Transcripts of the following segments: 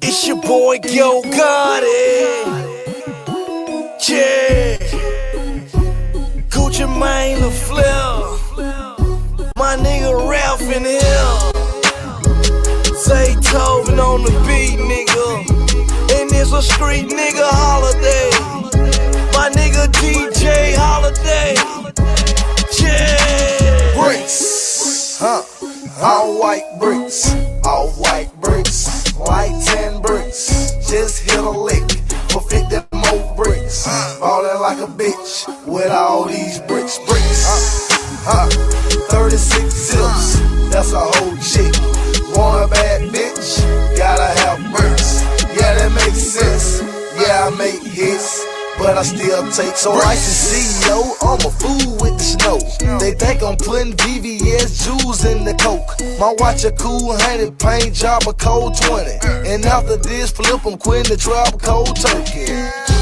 It's your boy Yo Gotti. Yeah. Gucci Mane LaFleur. My nigga Ralph in here. Zaytoven on the beat, nigga. And it's a street nigga holiday. My nigga DJ Holiday. Yeah. Brits, all white bricks, all white bricks, white 10 bricks. Just hit a lick for 50 more bricks. Ballin' like a bitch with all these bricks. 36 zips, that's a whole chick. Want a bad bitch, gotta have bricks. Yeah, that makes sense. Yeah, I make hits, but I still take. So I CEO, I'm a fool with the snow. They think I'm putting VVS jewels in the coke. My watch a cool 100, paint job a cold 20. And after this flip, I'm quitting the trap cold turkey.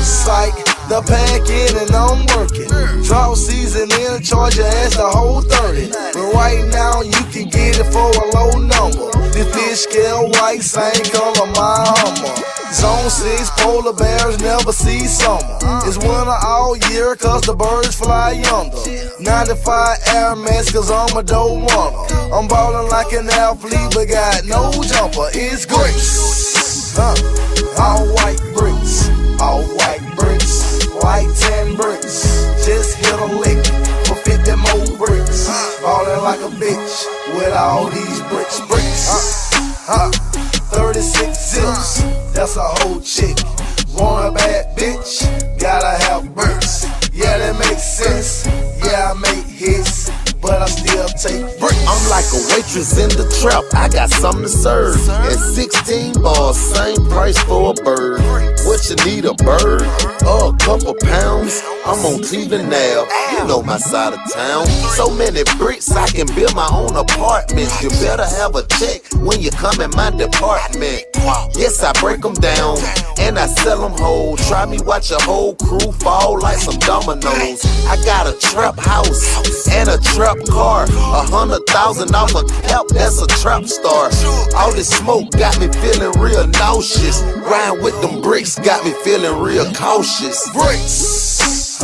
Psych, the pack in and I'm working. Drought season in, charge your ass the whole 30. But right now you can get it for a low number. This fish scale white, same color my Hummer. Zone 6, polar bears never see summer. It's winter all year cause the birds fly yonder. 95 Air Max cause I'm a dope runner. I'm ballin' like an athlete but got no jumper. It's bricks, all white bricks, all white bricks, white 10 bricks. Just hit a lick for 50 more bricks. Ballin' like a bitch with all these bricks. 36 zips, that's a whole chick. Want a bad bitch, gotta have bricks. Yeah, that makes sense. Yeah, I make hits, but I still take bricks. I'm like a waitress in the trap, I got something to serve. And 16 bars, same price for a bird. What you need, a bird or a couple pounds? I'm on Cleveland Ave, you know my side of town. So many bricks, I can build my own apartments. You better have a check when you come in my department. Yes, I break them down and I sell them whole. Try me, watch a whole crew fall like some dominoes. I got a trap house and a trap car. 100,000 off a cap, that's a trap star. All this smoke got me feeling real nauseous. Riding with them bricks got me feeling real cautious. Bricks,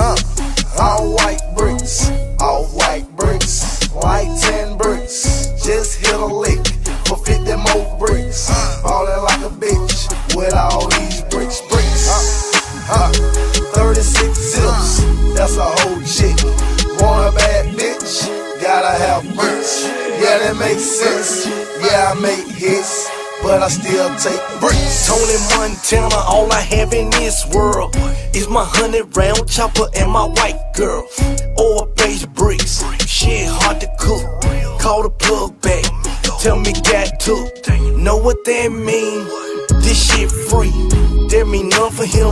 all white bricks, all white bricks, white 10 bricks. Just hit a lick for 50 more bricks. Ballin' like a bitch with all these bricks. 36 zips, that's a whole chick. Want a bad bitch, gotta have bricks. Yeah, that makes sense. Yeah, I make hits, but I still take bricks. Tony Montana, all I have in this world is my 100-round chopper and my white girl. Oil-based bricks, shit hard to cook. Call the plug back, tell me got to. Know what that mean? This shit free. That mean none for him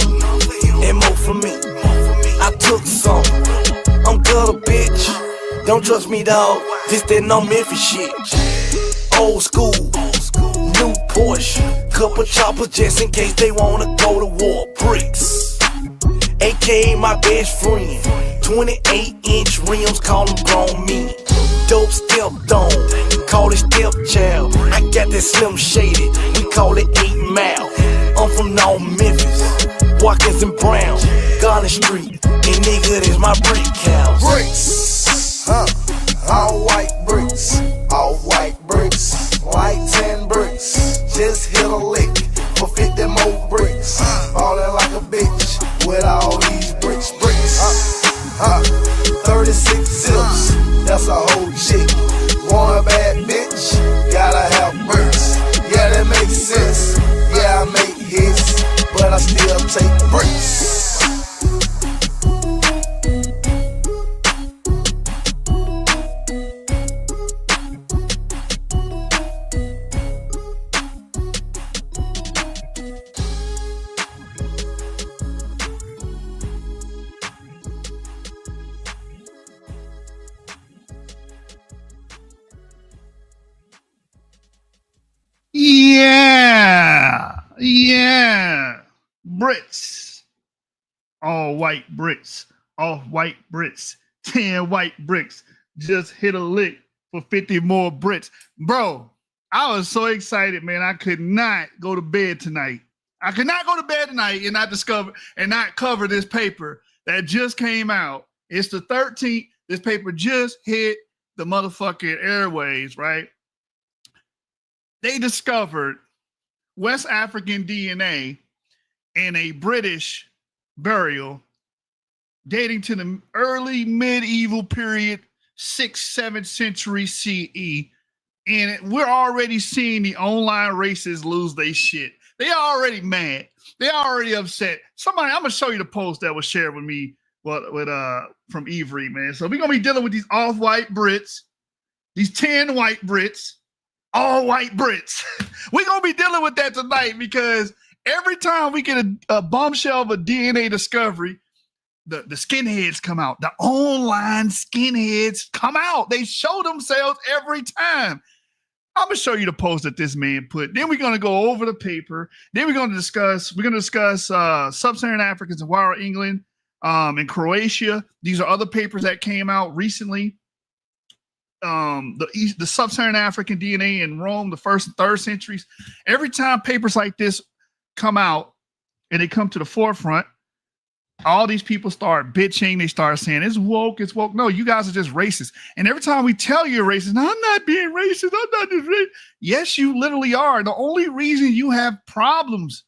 and more for me. I took some, I'm gutter, bitch. Don't trust me, dawg. This that no Memphis shit. Old school, new Porsche, couple choppers just in case they wanna go to war. Bricks, aka my best friend. 28-inch rims, call them grown men. Dope stepped on, call it stepchild. I got that Slim Shady, we call it 8 Mile. I'm from North Memphis, Watkins and Brown, Garden Street, and nigga, this my brick house. Bricks, all white bricks, all white bricks, white 10 bricks. Just hit a lick for 50 more bricks. Ballin' like a bitch with all these bricks. 36 zips, that's a whole chick. Want a bad bitch, gotta have bricks. Yeah, that makes sense. Yeah, I make hits, but I still take bricks. Yeah. Brits. All white bricks. Off white bricks. 10 white bricks. Just hit a lick for 50 more Brits. Bro, I was so excited, man. I could not go to bed tonight. I could not go to bed tonight and not cover this paper that just came out. It's the 13th. This paper just hit the motherfucking airways, right? They discovered West African DNA in a British burial dating to the early medieval period, 6th, 7th century CE. And we're already seeing the online racists lose their shit. They already mad. They already upset. Somebody, I'm gonna show you the post that was shared with me from Avery, man. So we're gonna be dealing with these off-white Brits, these 10 white Brits, all white Brits. We're gonna be dealing with that tonight because every time we get a bombshell of a DNA discovery, the skinheads come out. The online skinheads come out. They show themselves every time. I'm gonna show you the post that this man put. Then we're gonna go over the paper. Then we're gonna discuss sub-Saharan Africans in War England, and Croatia. These are other papers that came out recently. The sub-Saharan African DNA in Rome, the 1st and 3rd centuries. Every time papers like this come out and they come to the forefront, all these people start bitching. They start saying it's woke, it's woke. No, you guys are just racist. And every time we tell you you're racist, no, I'm not being racist. I'm not just racist. Yes, you literally are. The only reason you have problems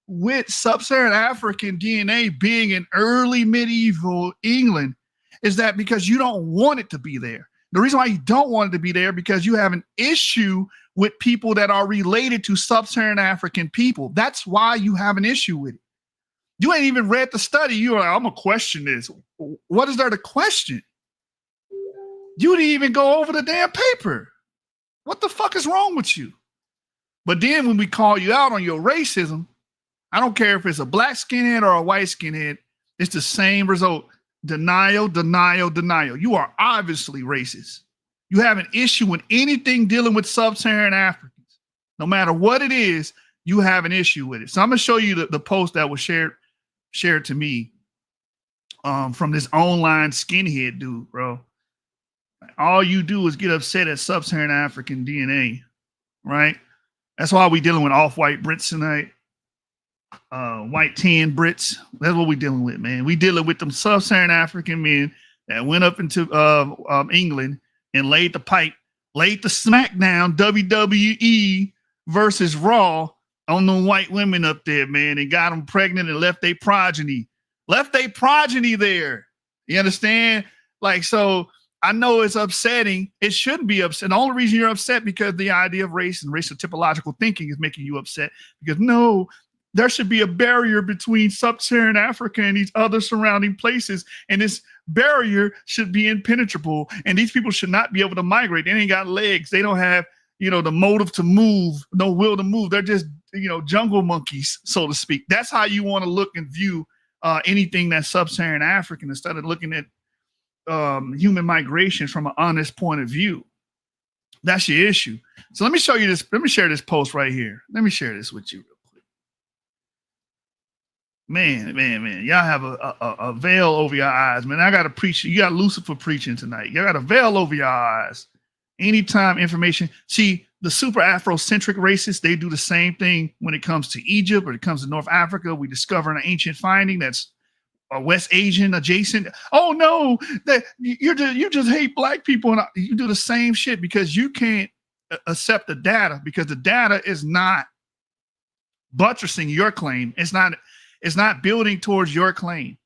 with sub-Saharan African DNA being in early medieval England is that because you don't want it to be there. The reason why you don't want it to be there because you have an issue with people that are related to sub-Saharan African people. That's why you have an issue with it. You ain't even read the study. You're like, I'm gonna question this. What is there to question? You didn't even go over the damn paper. What the fuck is wrong with you? But then when we call you out on your racism, I don't care if it's a black skinhead or a white skinhead, it's the same result. Denial, denial, denial. You are obviously racist. You have an issue with anything dealing with sub-Saharan Africans. No matter what it is, you have an issue with it. So I'm gonna show you the post that was shared to me from this online skinhead dude, bro. All you do is get upset at sub-Saharan African DNA, right? That's why we dealing with off-white Brits tonight. White 10 Brits. That's what we dealing with, man. We dealing with them sub-Saharan African men that went up into England and laid the smackdown WWE versus Raw on them white women up there, man, and got them pregnant and left their progeny there. You understand? Like, so I know it's upsetting. It shouldn't be upset. The only reason you're upset because the idea of race and racial typological thinking is making you upset because no, there should be a barrier between sub-Saharan Africa and these other surrounding places. And this barrier should be impenetrable. And these people should not be able to migrate. They ain't got legs. They don't have, the motive to move, no will to move. They're just, jungle monkeys, so to speak. That's how you want to look and view anything that's sub-Saharan African instead of looking at human migration from an honest point of view. That's your issue. So let me show you this. Let me share this post right here. Let me share this with you real quick. Man. Y'all have a veil over your eyes, man. I got to preach. You got Lucifer preaching tonight. Y'all got a veil over your eyes. Anytime information. See, the super Afrocentric racists, they do the same thing when it comes to Egypt or it comes to North Africa. We discover an ancient finding that's West Asian adjacent. Oh no, that you just hate black people, and you do the same shit because you can't accept the data because the data is not buttressing your claim. It's not building towards your claim,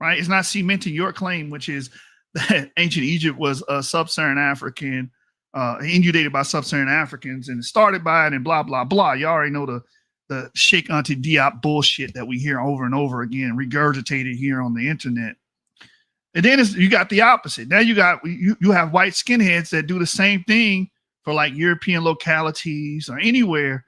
right? It's not cementing your claim, which is that ancient Egypt was a sub-Saharan African, inundated by sub-Saharan Africans and started by it and blah, blah, blah. You already know the Sheikh Auntie Diop bullshit that we hear over and over again, regurgitated here on the internet. And then you got the opposite. Now you have white skinheads that do the same thing for like European localities or anywhere.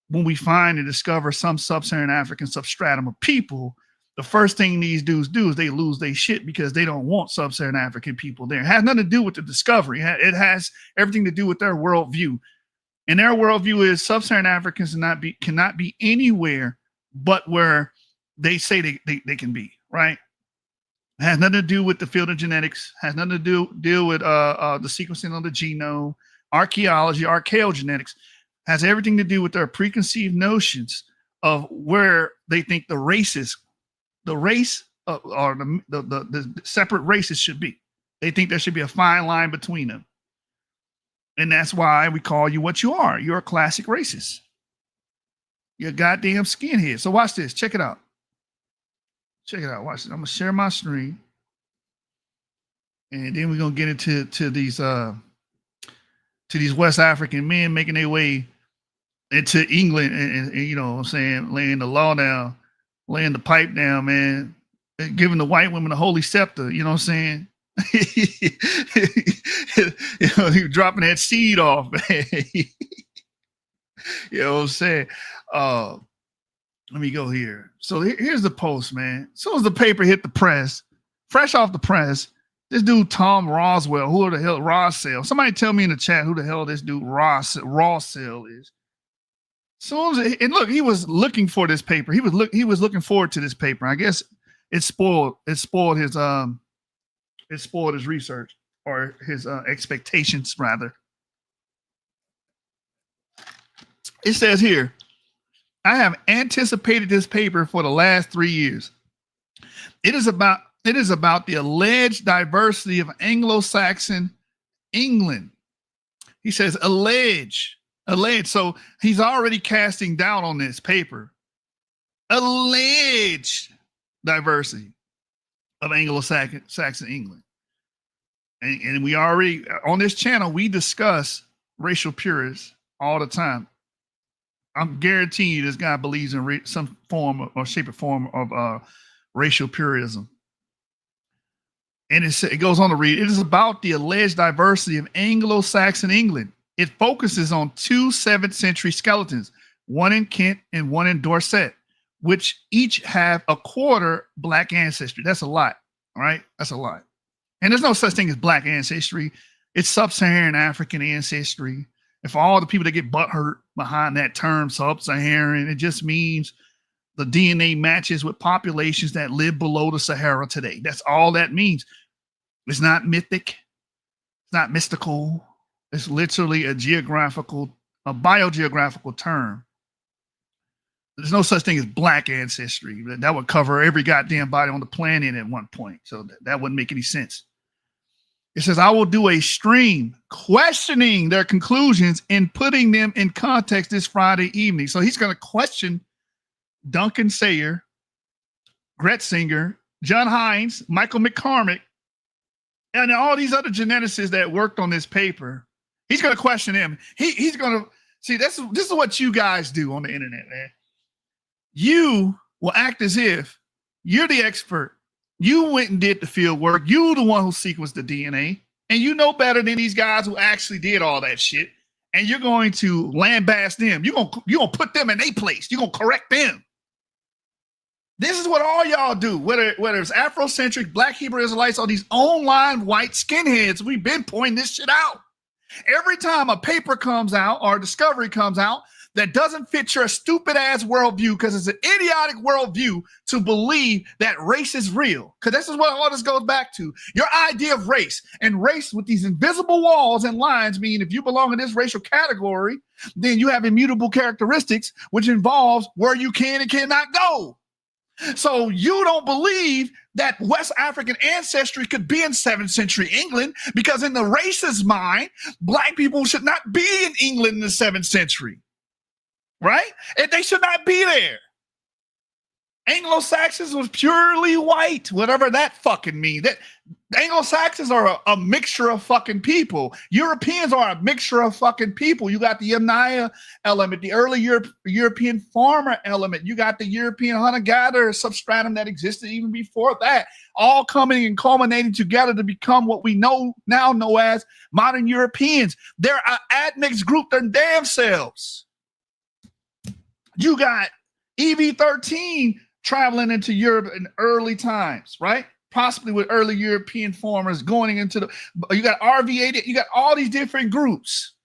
When we find and discover some sub-Saharan African substratum of people, the first thing these dudes do is they lose their shit because they don't want sub-Saharan African people there. It has nothing to do with the discovery. It has everything to do with their worldview. And their worldview is sub-Saharan Africans cannot be anywhere but where they say they can be, right? It has nothing to do with the field of genetics, has nothing to deal with the sequencing of the genome, archaeology, archaeogenetics. has everything to do with their preconceived notions of where they think the race or the separate races should be. They think there should be a fine line between them. And that's why we call you what you are. You're a classic racist. You're a goddamn skinhead. So watch this. Check it out. Check it out. Watch this. I'm going to share my screen. And then we're going to get into these West African men making their way into England and you know what I'm saying, laying the law down, laying the pipe down, man, and giving the white women the holy scepter, you know what I'm saying? You know, he dropping that seed off, man. You know what I'm saying? Let me go here. So here's the post, man. As soon as the paper hit the press, fresh off the press, this dude Tom Roswell, who the hell Rossell? Somebody tell me in the chat who the hell this dude Rossell is. And look, he was looking for this paper. He was looking forward to this paper. I guess it spoiled his research or his expectations rather. It says here, I have anticipated this paper for the last 3 years. It is about the alleged diversity of Anglo-Saxon England. He says alleged. So he's already casting doubt on this paper. Alleged diversity of Anglo-Saxon England. And we already, on this channel, we discuss racial purists all the time. I'm guaranteeing you this guy believes in some form or shape or form of racial purism. And it goes on to read, it is about the alleged diversity of Anglo-Saxon England. It focuses on 2 7th century skeletons, one in Kent and one in Dorset, which each have a quarter black ancestry. That's a lot, all right? That's a lot. And there's no such thing as black ancestry. It's sub-Saharan African ancestry. And for all the people that get butthurt behind that term, sub-Saharan, it just means the DNA matches with populations that live below the Sahara today. That's all that means. It's not mythic. It's not mystical. It's literally a biogeographical term. There's no such thing as black ancestry. That would cover every goddamn body on the planet at one point. So that wouldn't make any sense. It says, I will do a stream questioning their conclusions and putting them in context this Friday evening. So he's going to question Duncan Sayer, Gretzinger, John Hines, Michael McCormick, and all these other geneticists that worked on this paper. He's going to question them. He's going to see, this is what you guys do on the internet, man. You will act as if you're the expert. You went and did the field work. You the one who sequenced the DNA, and you know better than these guys who actually did all that shit. And you're going to lambast them. You're gonna put them in their place. You're gonna correct them. This is what all y'all do, whether it's Afrocentric, Black Hebrew Israelites, or these online white skinheads. We've been pointing this shit out. Every time a paper comes out or a discovery comes out that doesn't fit your stupid ass worldview, because it's an idiotic worldview to believe that race is real. Because this is what all this goes back to. Your idea of race, and race with these invisible walls and lines mean if you belong in this racial category, then you have immutable characteristics, which involves where you can and cannot go. So you don't believe that West African ancestry could be in 7th century England, because in the racist mind, black people should not be in England in the 7th century, right? And they should not be there. Anglo-Saxons was purely white, whatever that fucking means. That Anglo-Saxons are a mixture of fucking people. Europeans are a mixture of fucking people. You got the Yamnaya element, the early European farmer element. You got the European hunter-gatherer substratum that existed even before that, all coming and culminating together to become what we now know as modern Europeans. They're an admixed group, their damn selves. You got EV13 traveling into Europe in early times, right? Possibly with early European farmers going into you got RV8, you got all these different groups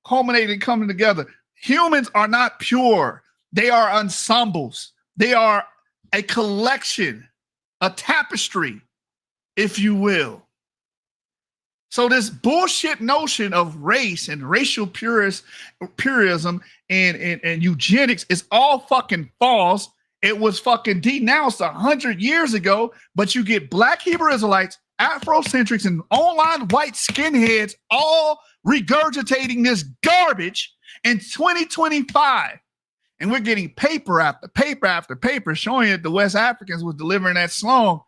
culminating, coming together. Humans are not pure. They are ensembles. They are a collection, a tapestry, if you will. So this bullshit notion of race and racial purism and eugenics is all fucking false. It was fucking denounced 100 years ago, but you get black Hebrew Israelites, Afrocentrics, and online white skinheads all regurgitating this garbage in 2025. And we're getting paper after paper after paper showing that the West Africans was delivering that song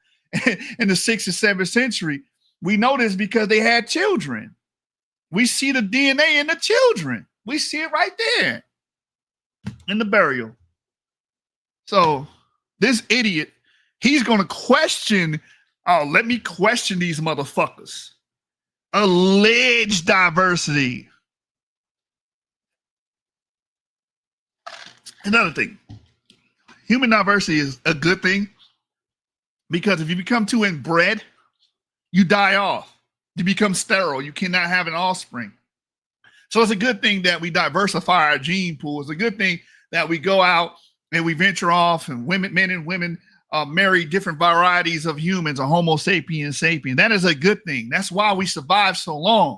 in the 6th and 7th century. We know this because they had children. We see the DNA in the children. We see it right there in the burial. So this idiot, he's going to question, let me question these motherfuckers. Alleged diversity. Another thing, human diversity is a good thing because if you become too inbred, you die off. You become sterile. You cannot have an offspring. So it's a good thing that we diversify our gene pool. It's a good thing that we go out and we venture off and men and women marry different varieties of humans, a Homo sapiens sapien. That is a good thing. That's why we survive so long.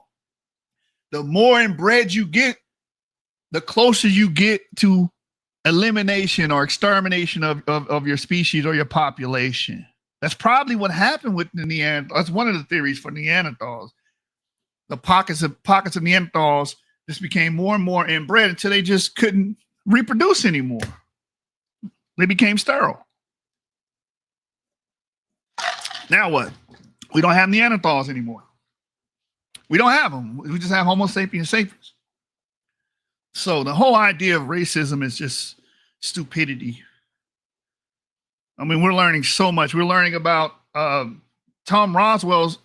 The more inbred you get, the closer you get to elimination or extermination of your species or your population. That's probably what happened with the Neanderthals. That's one of the theories for Neanderthals. The pockets of Neanderthals just became more and more inbred until they just couldn't reproduce anymore. They became sterile. Now what? We don't have Neanderthals anymore. We don't have them. We just have Homo sapiens sapiens. So the whole idea of racism is just stupidity. I mean, we're learning so much. We're learning about Tom Rawsell's,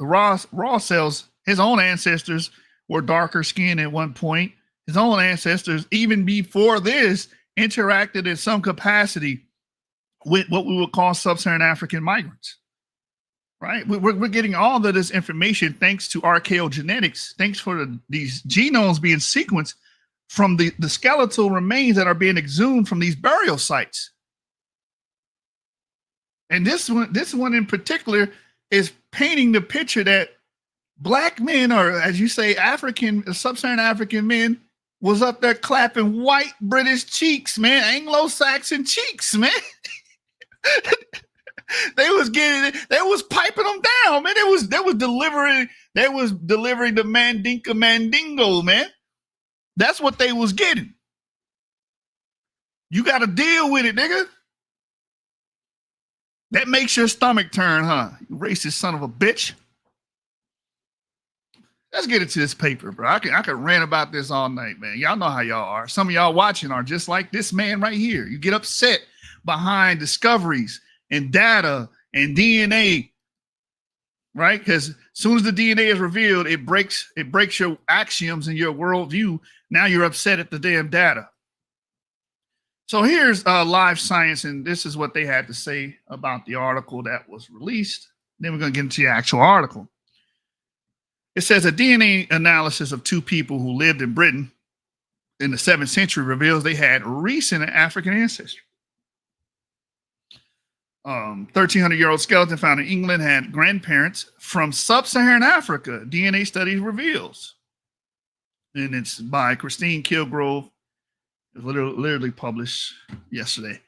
his own ancestors were darker skinned at one point. His own ancestors, even before this, interacted in some capacity with what we would call sub-Saharan African migrants, right? We're getting all of this information thanks to archaeogenetics, thanks for these genomes being sequenced from the skeletal remains that are being exhumed from these burial sites. And this one in particular is painting the picture that black men, or as you say, sub-Saharan African men, was up there clapping white British cheeks, man, Anglo-Saxon cheeks, man. They was piping them down, man. They was delivering the Mandinka Mandingo, man. That's what they was getting. You got to deal with it, nigga. That makes your stomach turn, huh? You racist son of a bitch. Let's get into this paper, bro. I can rant about this all night, man. Y'all know how y'all are. Some of y'all watching are just like this man right here. You get upset behind discoveries and data and DNA, right? Because as soon as the DNA is revealed, it breaks your axioms and your worldview. Now you're upset at the damn data. So here's Live Science, and this is what they had to say about the article that was released. Then we're going to get into the actual article. It says a DNA analysis of two people who lived in Britain in the 7th century reveals they had recent African ancestry. 1,300-year-old skeleton found in England had grandparents from sub-Saharan Africa, DNA studies reveals. And it's by Christine Kilgrove. It was literally published yesterday.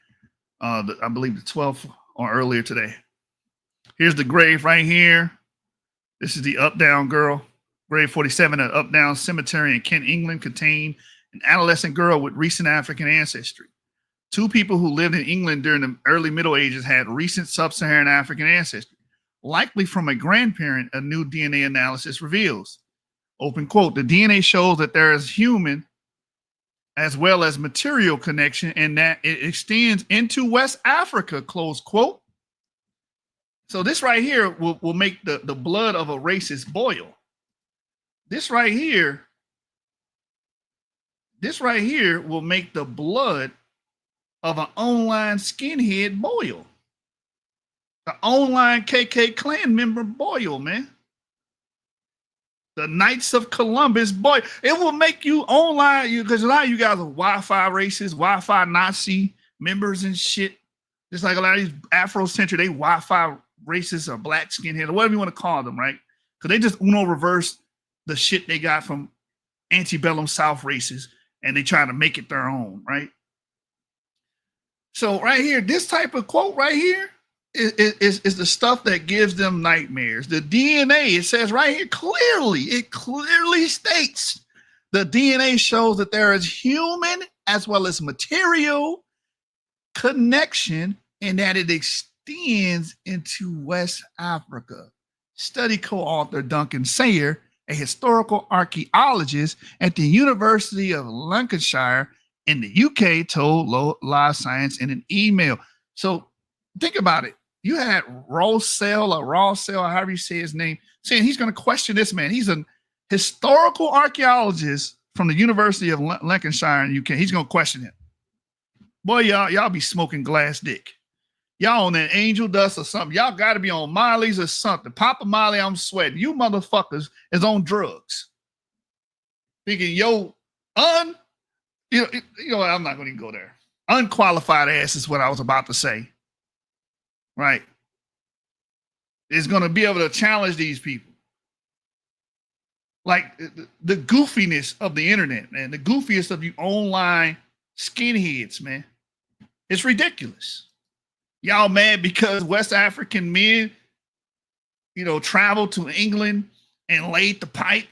I believe the 12th or earlier today. Here's the grave right here. This is the Updown girl. Grave 47 at Updown Cemetery in Kent, England, contained an adolescent girl with recent African ancestry. Two people who lived in England during the early Middle Ages had recent sub-Saharan African ancestry, likely from a grandparent, a new DNA analysis reveals. Open quote, the DNA shows that there is human as well as material connection and that it extends into West Africa, close quote. So this right here will make the blood of a racist boil. This right here will make the blood of an online skinhead boil. The online KK clan member boil, man. The Knights of Columbus boil. It will make you online, because a lot of you guys are Wi-Fi racists, Wi-Fi Nazi members and shit. Just like a lot of these Afrocentric, they Wi-Fi racists or black skinhead or whatever you want to call them, right? Because they just Uno reverse the shit they got from antebellum South races, and they try to make it their own, right? So right here, this type of quote right here is the stuff that gives them nightmares. The DNA, it says right here it clearly states the DNA shows that there is human as well as material connection and that it extends into West Africa. Study co-author Duncan Sayer, a historical archaeologist at the University of Lancashire in the UK, told Live Science in an email. So think about it. You had Rossell, or however you say his name, saying he's going to question this man. He's a historical archaeologist from the University of Lancashire in the UK. He's going to question him. Boy, y'all be smoking glass dick. Y'all on that angel dust or something. Y'all got to be on Miley's or something. Papa Miley, I'm sweating. You motherfuckers is on drugs. Thinking, I'm not going to go there. Unqualified ass is what I was about to say. Right. Is going to be able to challenge these people. Like the goofiness of the internet, man. The goofiest of you online skinheads, man. It's ridiculous. Y'all mad because West African men, traveled to England and laid the pipe.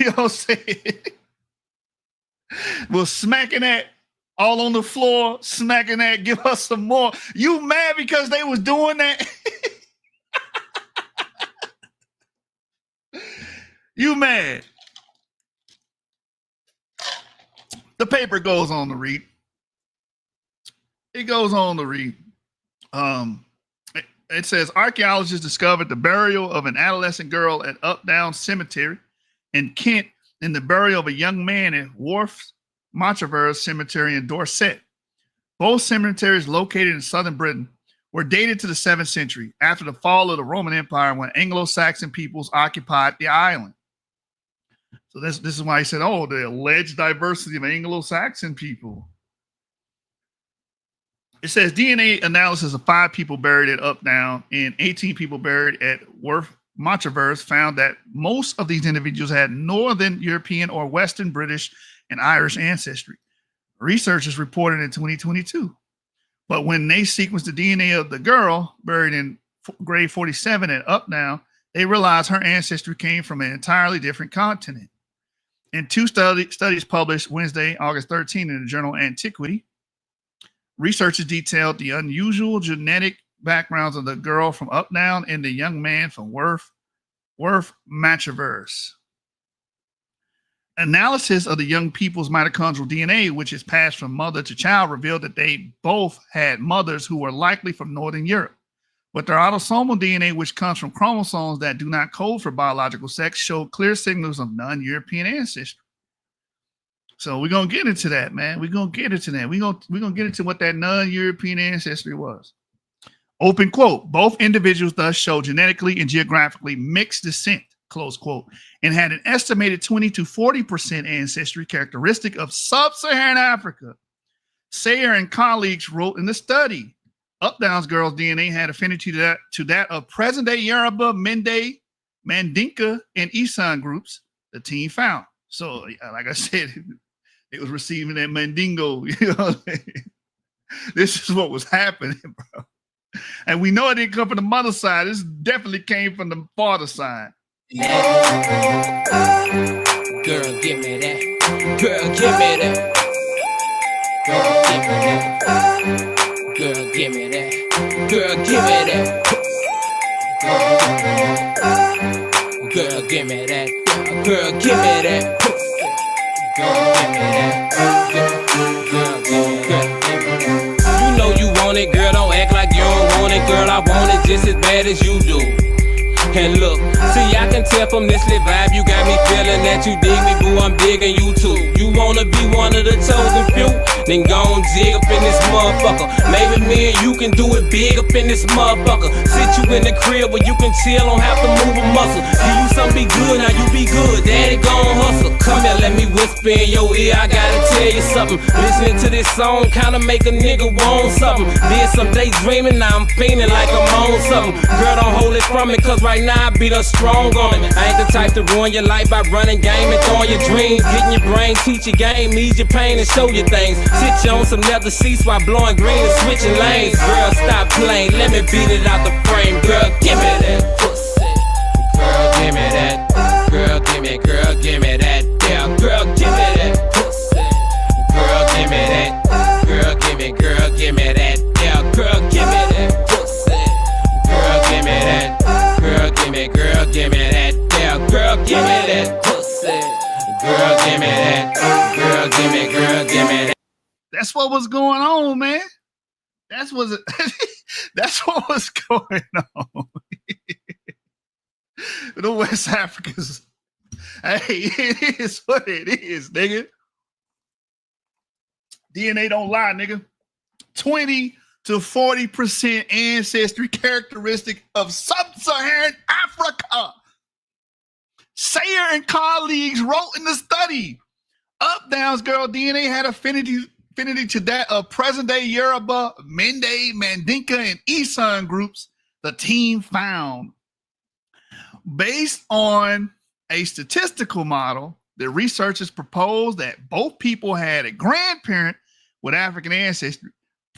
You know what I'm saying? Well, smacking that all on the floor, smacking that, give us some more. You mad because they was doing that? You mad? The paper goes on to read. It goes on to read. It says archaeologists discovered the burial of an adolescent girl at Updown Cemetery in Kent and the burial of a young man at Wharf Montravers Cemetery in Dorset. Both cemeteries located in southern Britain were dated to the 7th century after the fall of the Roman Empire when Anglo-Saxon peoples occupied the island. So this is why he said, the alleged diversity of Anglo-Saxon people. It says DNA analysis of 5 people buried at Updown and 18 people buried at Wharf Montravers found that most of these individuals had Northern European or Western British and Irish ancestry. Researchers reported in 2022. But when they sequenced the DNA of the girl buried in grave 47 at Updown, they realized her ancestry came from an entirely different continent. In 2 studies published Wednesday, August 13 in the journal Antiquity, researchers detailed the unusual genetic backgrounds of the girl from Updown and the young man from Wharf Montravers. Analysis of the young people's mitochondrial DNA, which is passed from mother to child, revealed that they both had mothers who were likely from Northern Europe. But their autosomal DNA, which comes from chromosomes that do not code for biological sex, showed clear signals of non-European ancestry. So we're going to get into that, man. We're going to get into that. We're going to get into what that non-European ancestry was. Open quote, both individuals thus show genetically and geographically mixed descent, close quote, and had an estimated 20 to 40% ancestry characteristic of sub-Saharan Africa. Sayer and colleagues wrote in the study, Updown's girl's DNA had affinity to that of present-day Yoruba, Mende, Mandinka, and Isan groups the team found. So, like I said, it was receiving that Mandingo. You know what I mean? This is what was happening, bro. And we know it didn't come from the mother side. This definitely came from the father side. Girl, give me that. Girl, give me that. Girl, give me that. Girl, give me that. Girl, give me that. Girl, give me that. Girl, give me that. Girl, give me that. You know you want it, girl. Don't act like you don't want it, girl. I want it just as bad as you do. And look, see, I can tell from this lit vibe, you got me feeling that you dig me, boo, I'm digging you too. You wanna be one of the chosen few? Then go and dig up in this motherfucker. Maybe me and you can do it big up in this motherfucker. Sit you in the crib where you can chill, don't have to move a muscle. Give you something be good, now you be good, daddy gon' hustle. Come here, let me whisper in your ear, I gotta tell you something. Listening to this song kinda make a nigga want something. Did some daydreaming, now I'm feeling like I'm on something. Girl, don't hold it from me, cause right now I be the strong on it. I ain't the type to ruin your life by running game and throwing your dreams. Getting your brain, teach your game, ease your pain and show you things. Sit you on some leather seats while blowing green and switching lanes. Girl, stop playing, let me beat it out the frame. Girl, give me that pussy. Girl, give me that. Girl, give me that. Yeah, girl, give me that pussy. Girl, give me that. Girl, give me that. Yeah, girl, give me that pussy. Girl, give me that. Girl, give me that. Yeah, girl, give me that pussy. Girl, give me that. Girl, give me that. That's what was going on, man. That's what was going on. The West Africans. Hey, it is what it is, nigga. DNA don't lie, nigga. 20 to 40% ancestry characteristic of sub-Saharan Africa. Sayer and colleagues wrote in the study. Updown's girl DNA had affinity to that of present-day Yoruba, Mende, Mandinka, and Isan groups, the team found. Based on a statistical model, the researchers proposed that both people had a grandparent with African ancestry,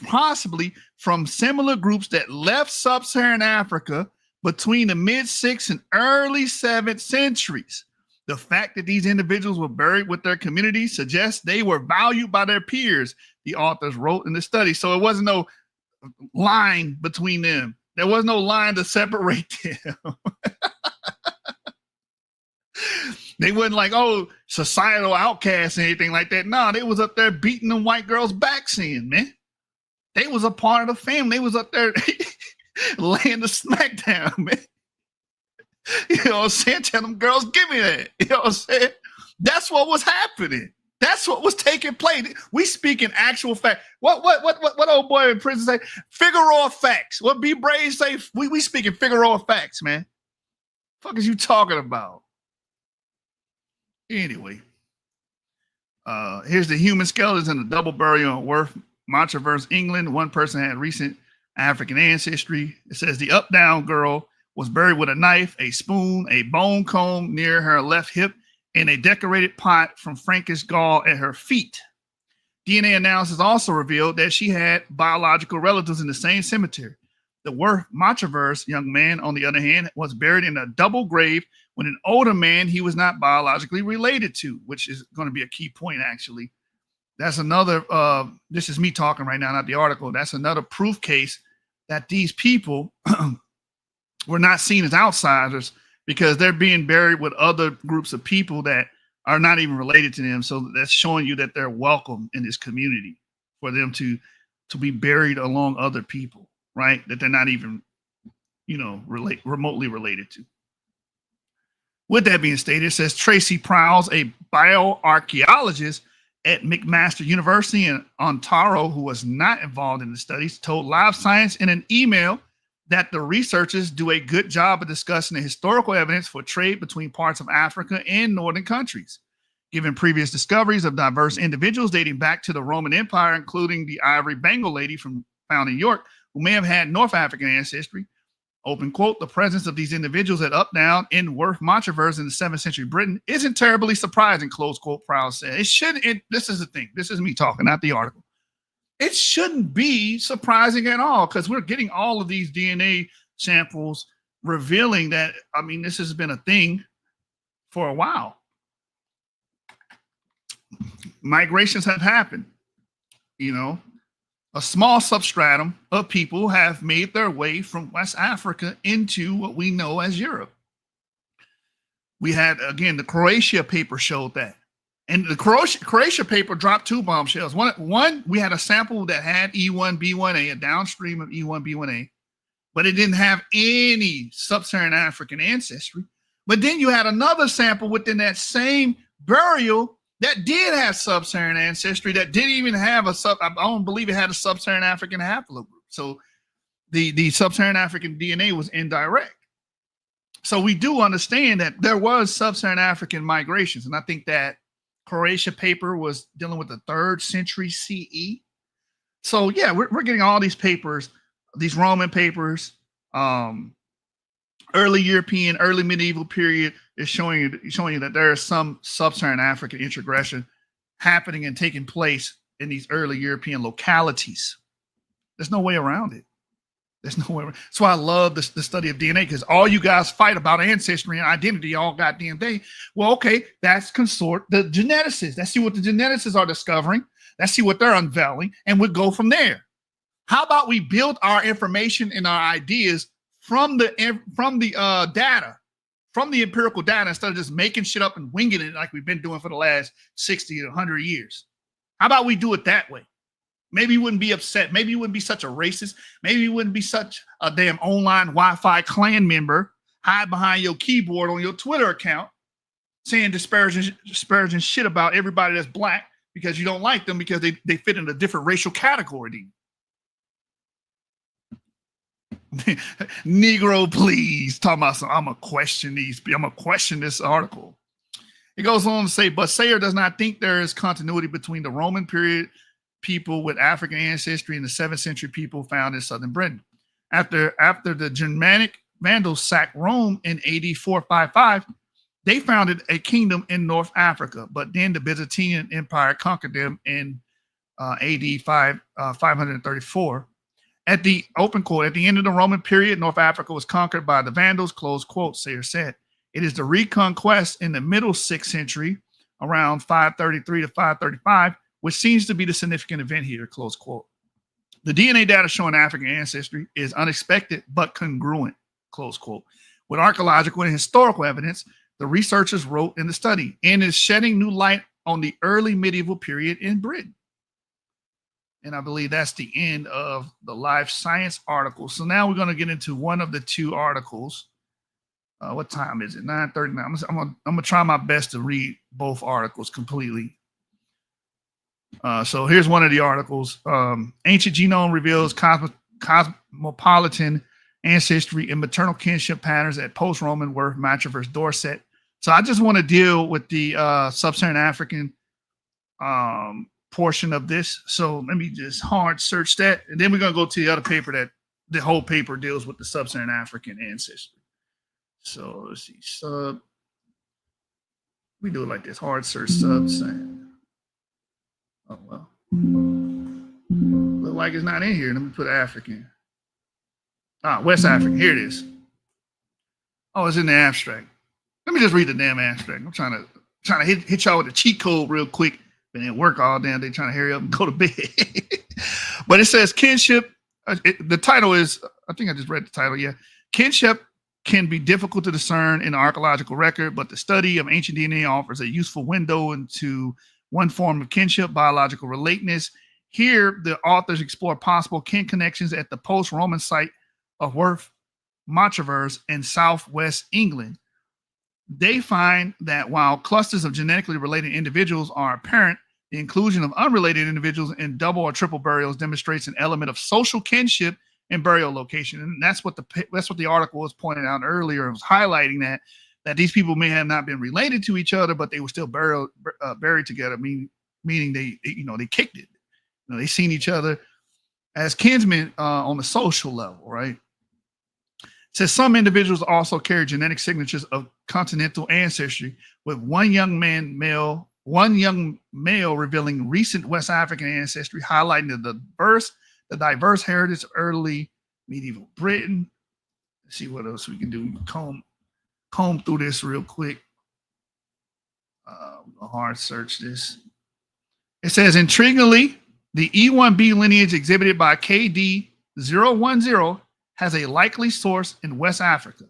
possibly from similar groups that left sub-Saharan Africa between the mid-6th and early 7th centuries. The fact that these individuals were buried with their community suggests they were valued by their peers, the authors wrote in the study. So it wasn't no line between them. There was no line to separate them. They wasn't like, oh, societal outcasts or anything like that. No, they was up there beating them white girls' backs in, man. They was a part of the family. They was up there laying the smack down, man. You know what I'm saying? Tell them girls, give me that. You know what I'm saying? That's what was happening. That's what was taking place. We speaking actual fact. What old boy in prison say? Figaro facts. What B Brave say? We speaking Figaro facts, man. The fuck is you talking about? Anyway, here's the human skeletons in the double burial in Worth, Montreverse, England. One person had recent African ancestry. It says the up-down girl was buried with a knife, a spoon, a bone comb near her left hip, and a decorated pot from Frankish Gaul at her feet. DNA analysis also revealed that she had biological relatives in the same cemetery. The Worth Montreverse young man, on the other hand, was buried in a double grave with an older man he was not biologically related to, which is going to be a key point, actually. That's another, this is me talking right now, not the article. That's another proof case that these people were not seen as outsiders because they're being buried with other groups of people that are not even related to them. So that's showing you that they're welcome in this community for them to be buried along other people, right? That they're not even, remotely related to. With that being stated, it says Tracy Prowse, a bioarchaeologist at McMaster University in Ontario, who was not involved in the studies, told Live Science in an email that the researchers do a good job of discussing the historical evidence for trade between parts of Africa and northern countries. Given previous discoveries of diverse individuals dating back to the Roman Empire, including the ivory bangle lady found in York, who may have had North African ancestry, open quote, the presence of these individuals at Updown in Worth Montreverse in the 7th century Britain isn't terribly surprising, close quote, Prowse said. This is the thing. This is me talking, not the article. It shouldn't be surprising at all because we're getting all of these DNA samples revealing that, this has been a thing for a while. Migrations have happened, A small substratum of people have made their way from West Africa into what we know as Europe. We had, again, the Croatia paper showed that. And the Croatia paper dropped two bombshells. One, we had a sample that had E1B1A, a downstream of E1B1A, but it didn't have any sub-Saharan African ancestry. But then you had another sample within that same burial that did have sub-Saharan ancestry that didn't even have I don't believe it had a sub-Saharan African haplogroup. So the sub-Saharan African DNA was indirect. So we do understand that there was sub-Saharan African migrations. And I think that Croatia paper was dealing with the 3rd century CE. So yeah, we're getting all these papers, these Roman papers, early European, early medieval period is showing you that there is some sub-Saharan African introgression happening and taking place in these early European localities. There's no way around it. There's no way around. That's why I love the study of DNA, because all you guys fight about ancestry and identity all goddamn day. Well, okay, that's the geneticists. Let's see what the geneticists are discovering. Let's see what they're unveiling, and we'll go from there. How about we build our information and our ideas from the data, from the empirical data, instead of just making shit up and winging it like we've been doing for the last 60 to 100 years? How about we do it that way? Maybe you wouldn't be upset. Maybe you wouldn't be such a racist. Maybe you wouldn't be such a damn online Wi-Fi clan member, hide behind your keyboard on your Twitter account, saying disparaging shit about everybody that's black because you don't like them because they fit in a different racial category than you. Negro, please. Talking about I'm gonna question this article. It goes on to say, but Sayer does not think there is continuity between the Roman period people with African ancestry and the 7th century people found in southern Britain. After the Germanic Vandals sacked Rome in AD 455, they founded a kingdom in North Africa, but then the Byzantine Empire conquered them in AD 534. At the open quote, at the end of the Roman period, North Africa was conquered by the Vandals, close quote, Sayer said. It is the reconquest in the middle 6th century, around 533 to 535, which seems to be the significant event here, close quote. The DNA data showing African ancestry is unexpected but congruent, close quote, with archaeological and historical evidence, the researchers wrote in the study, and is shedding new light on the early medieval period in Britain. And I believe that's the end of the life science article. So now we're going to get into one of the 2 articles. What time is it? 9:39. I'm gonna try my best to read both articles completely. So here's one of the articles. Ancient genome reveals cosmopolitan ancestry and maternal kinship patterns at post-Roman Worth, Matravers, Dorset. So I just want to deal with the sub-Saharan African portion of this. So let me just hard search that. And then we're going to go to the other paper that the whole paper deals with the sub-Saharan African ancestry. So let's see. We do it like this. Hard search sub-Saharan. Oh, well. Look like it's not in here. Let me put African. West African. Here it is. Oh, it's in the abstract. Let me just read the damn abstract. I'm trying to hit y'all with a cheat code real quick. Been at work all damn day trying to hurry up and go to bed. But it says kinship. The title is, I think I just read the title. Yeah. Kinship can be difficult to discern in the archaeological record, but the study of ancient DNA offers a useful window into one form of kinship, biological relateness. Here, the authors explore possible kin connections at the post-Roman site of Worth, Matravers in southwest England. They find that while clusters of genetically related individuals are apparent, the inclusion of unrelated individuals in double or triple burials demonstrates an element of social kinship and burial location. And that's what the article was pointing out earlier. It was highlighting that these people may have not been related to each other, but they were still buried together, meaning they kicked it. They seen each other as kinsmen on the social level, right? It says some individuals also carry genetic signatures of continental ancestry, with one young male revealing recent West African ancestry, highlighting the diverse heritage of early medieval Britain. Let's see what else we can do. Comb through this real quick. I'll hard search this. It says, intriguingly, the E1B lineage exhibited by KD010 has a likely source in West Africa.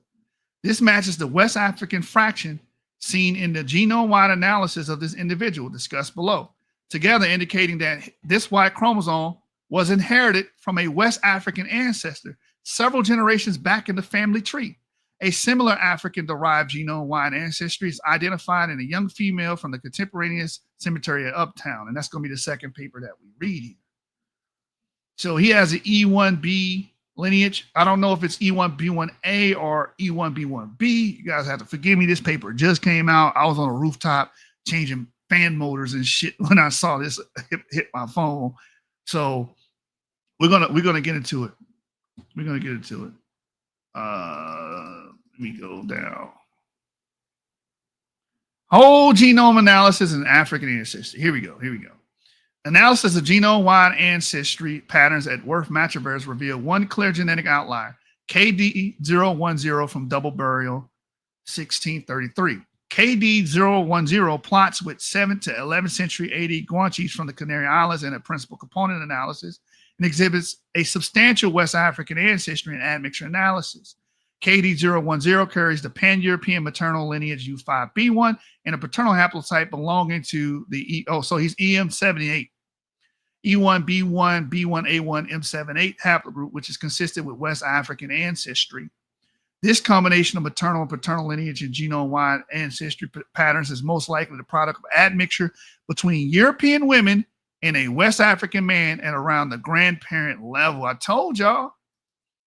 This matches the West African fraction seen in the genome-wide analysis of this individual discussed below, together indicating that this Y chromosome was inherited from a West African ancestor several generations back in the family tree. A similar African-derived genome-wide ancestry is identified in a young female from the contemporaneous cemetery at Uptown, and that's going to be the second paper that we read here. So he has an E1B lineage. I don't know if it's E1B1A or E1B1B. You guys have to forgive me. This paper just came out. I was on a rooftop changing fan motors and shit when I saw this hit my phone. So we're gonna get into it. We're gonna get into it. Let me go down. Whole genome analysis and African ancestry. Here we go. Analysis of genome-wide ancestry patterns at Worth Matravers reveal one clear genetic outline, KD010 from double burial 1633. KD010 plots with 7th to 11th century AD Guanches from the Canary Islands in a principal component analysis and exhibits a substantial West African ancestry and admixture analysis. KD010 carries the pan-European maternal lineage U5B1 and a paternal haplotype belonging to the so he's EM78. E1B1, B1A1, M78 haplogroup, which is consistent with West African ancestry. This combination of maternal and paternal lineage and genome-wide ancestry patterns is most likely the product of admixture between European women and a West African man at around the grandparent level. I told y'all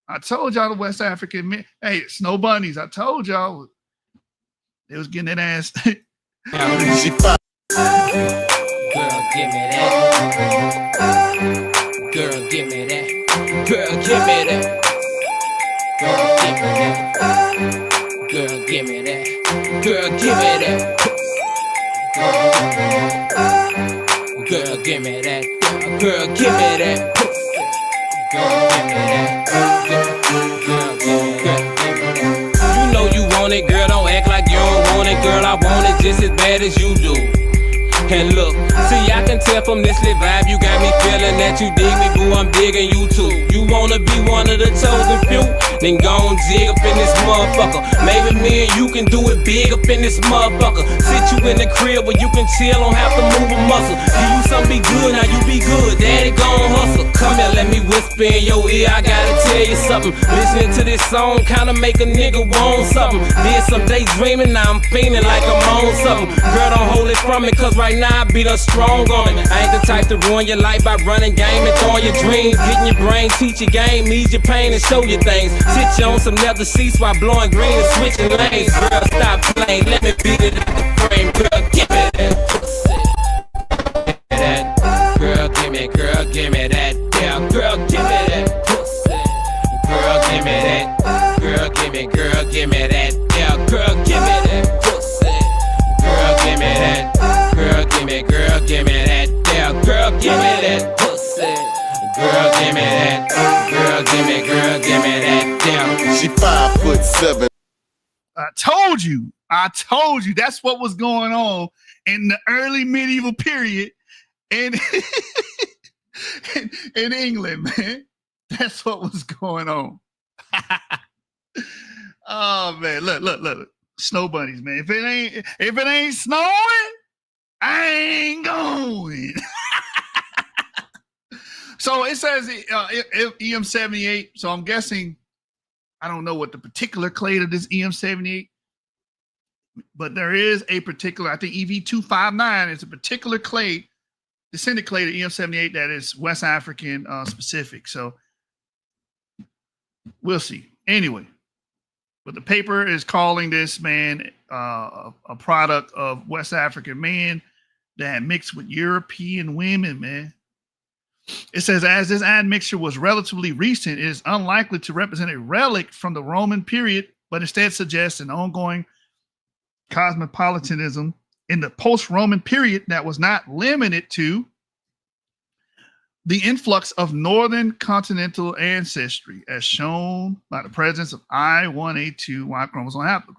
the West African men. Hey, snow bunnies, I told y'all they was getting that ass. Girl, give me that. Girl, give me that. Girl, give me that. Girl, give me that. Girl, give me that. Girl, give me that. Girl, give me that. Girl, give me that. Girl, give me that. You know you want it, girl. Don't act like you don't want it, girl. I want it just as bad as you do. And look, see, I can tell from this lit vibe, you got me feeling that you dig me, boo, I'm digging you too. You wanna be one of the chosen few? Then go and jig up in this motherfucker. Maybe me and you can do it big up in this motherfucker. Sit you in the crib where you can chill, don't have to move a muscle. Give you something be good, now you be good, daddy gon' hustle. Come here, let me whisper in your ear, I gotta tell you something. Listening to this song kinda make a nigga want something. Did some daydreaming, now I'm feeling like I'm on something. Girl, don't hold it from me, cause right now I be the strong on it. I ain't the type to ruin your life by running game and throwing your dreams. Getting your brain, teach your game, ease your pain and show you things. Sit you on some leather seats while blowing green and switching lanes. Girl, stop playing, let me beat it at the frame. Girl, give me that pussy. Girl, give me that. Yeah, girl, give me that pussy. Girl, give me that. Girl, give me that. Yeah, girl, give me that pussy. Girl, give me that. Girl, give me that. Yeah, girl, give me that pussy. Girl, give me that. Girl, give me that. Yeah. She 5'7". I told you that's what was going on in the early medieval period in in England, man. That's what was going on. Oh man, look. Snow bunnies, man. If it ain't snowing, I ain't going. So it says EM78. So I'm guessing, I don't know what the particular clade of this EM78, but there is a particular, I think EV259 is a particular clade, descendant clade of EM78 that is West African specific. So we'll see. Anyway, but the paper is calling this man a product of West African men that mixed with European women, man. It says, as this admixture was relatively recent, it is unlikely to represent a relic from the Roman period, but instead suggests an ongoing cosmopolitanism in the post-Roman period that was not limited to the influx of northern continental ancestry, as shown by the presence of I1A2 Y chromosome haplogroup.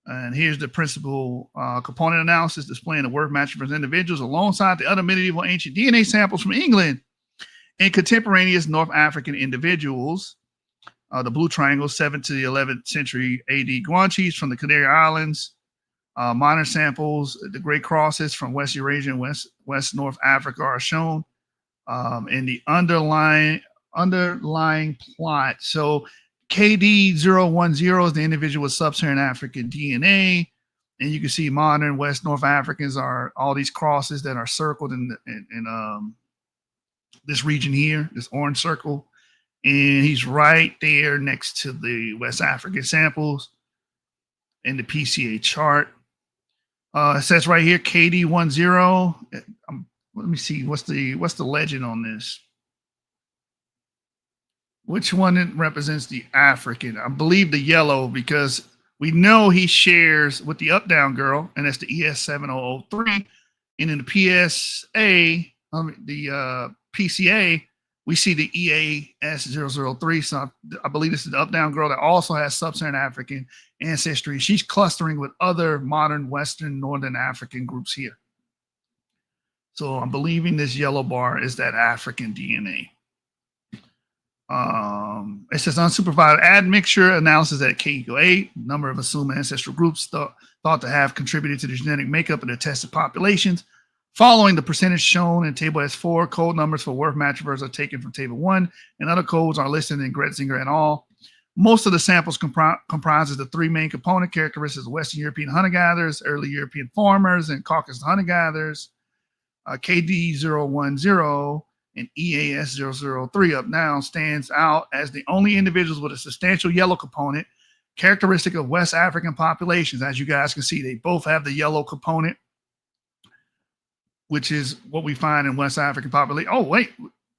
And here's the principal component analysis displaying the worth matching for individuals alongside the other medieval ancient DNA samples from England and contemporaneous North African individuals. The blue triangle, 7th to the 11th century AD Guanches from the Canary Islands. Modern samples, the gray crosses from West Eurasia and West North Africa are shown in the underlying plot. So KD010 is the individual with sub-Saharan African DNA, and you can see modern West North Africans are all these crosses that are circled in this region here, this orange circle, and he's right there next to the West African samples in the PCA chart. It says right here, KD10. Let me see. What's the legend on this? Which one represents the African? I believe the yellow, because we know he shares with the Up Down Girl, and that's the ES7003. And in the PSA, the PCA, we see the EAS003. So I believe this is the Up Down Girl that also has Sub-Saharan African ancestry. She's clustering with other modern Western Northern African groups here. So I'm believing this yellow bar is that African DNA. It says unsupervised admixture analysis at K=8. Number of assumed ancestral groups thought to have contributed to the genetic makeup of the tested populations. Following the percentage shown in table S4, code numbers for Worth Matchverse are taken from table 1, and other codes are listed in Gretzinger et al. Most of the samples comprises the three main component characteristics of Western European hunter-gatherers, early European farmers, and Caucasus hunter-gatherers. KD010 and EAS003 up now stands out as the only individuals with a substantial yellow component, characteristic of West African populations. As you guys can see, they both have the yellow component, which is what we find in West African population. Oh, wait,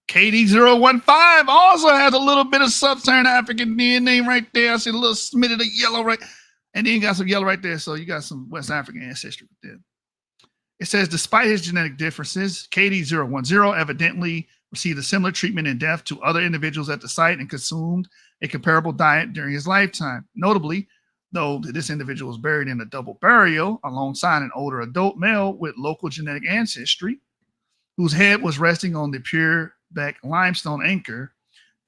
KD015 also has a little bit of Sub-Saharan African DNA right there. I see a little smidget of yellow right, and then you got some yellow right there. So you got some West African ancestry there. It says, despite his genetic differences, KD010 evidently received a similar treatment in death to other individuals at the site and consumed a comparable diet during his lifetime. Notably, though, this individual was buried in a double burial alongside an older adult male with local genetic ancestry, whose head was resting on the Purbeck limestone anchor.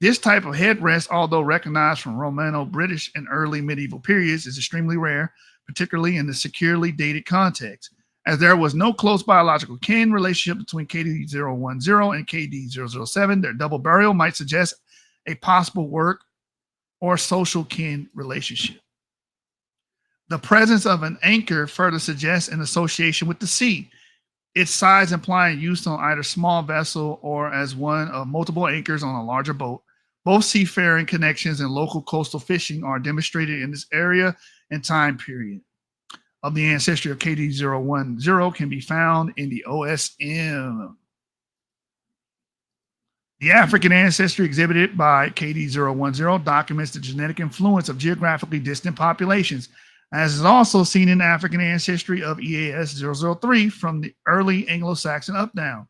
This type of headrest, although recognized from Romano-British and early medieval periods, is extremely rare, particularly in the securely dated context. As there was no close biological kin relationship between KD010 and KD007, their double burial might suggest a possible work or social kin relationship. The presence of an anchor further suggests an association with the sea, its size implying use on either small vessel or as one of multiple anchors on a larger boat. Both seafaring connections and local coastal fishing are demonstrated in this area and time period. Of the ancestry of KD010 can be found in the OSM. The African ancestry exhibited by KD010 documents the genetic influence of geographically distant populations, as is also seen in the African ancestry of EAS003 from the early Anglo-Saxon up-down,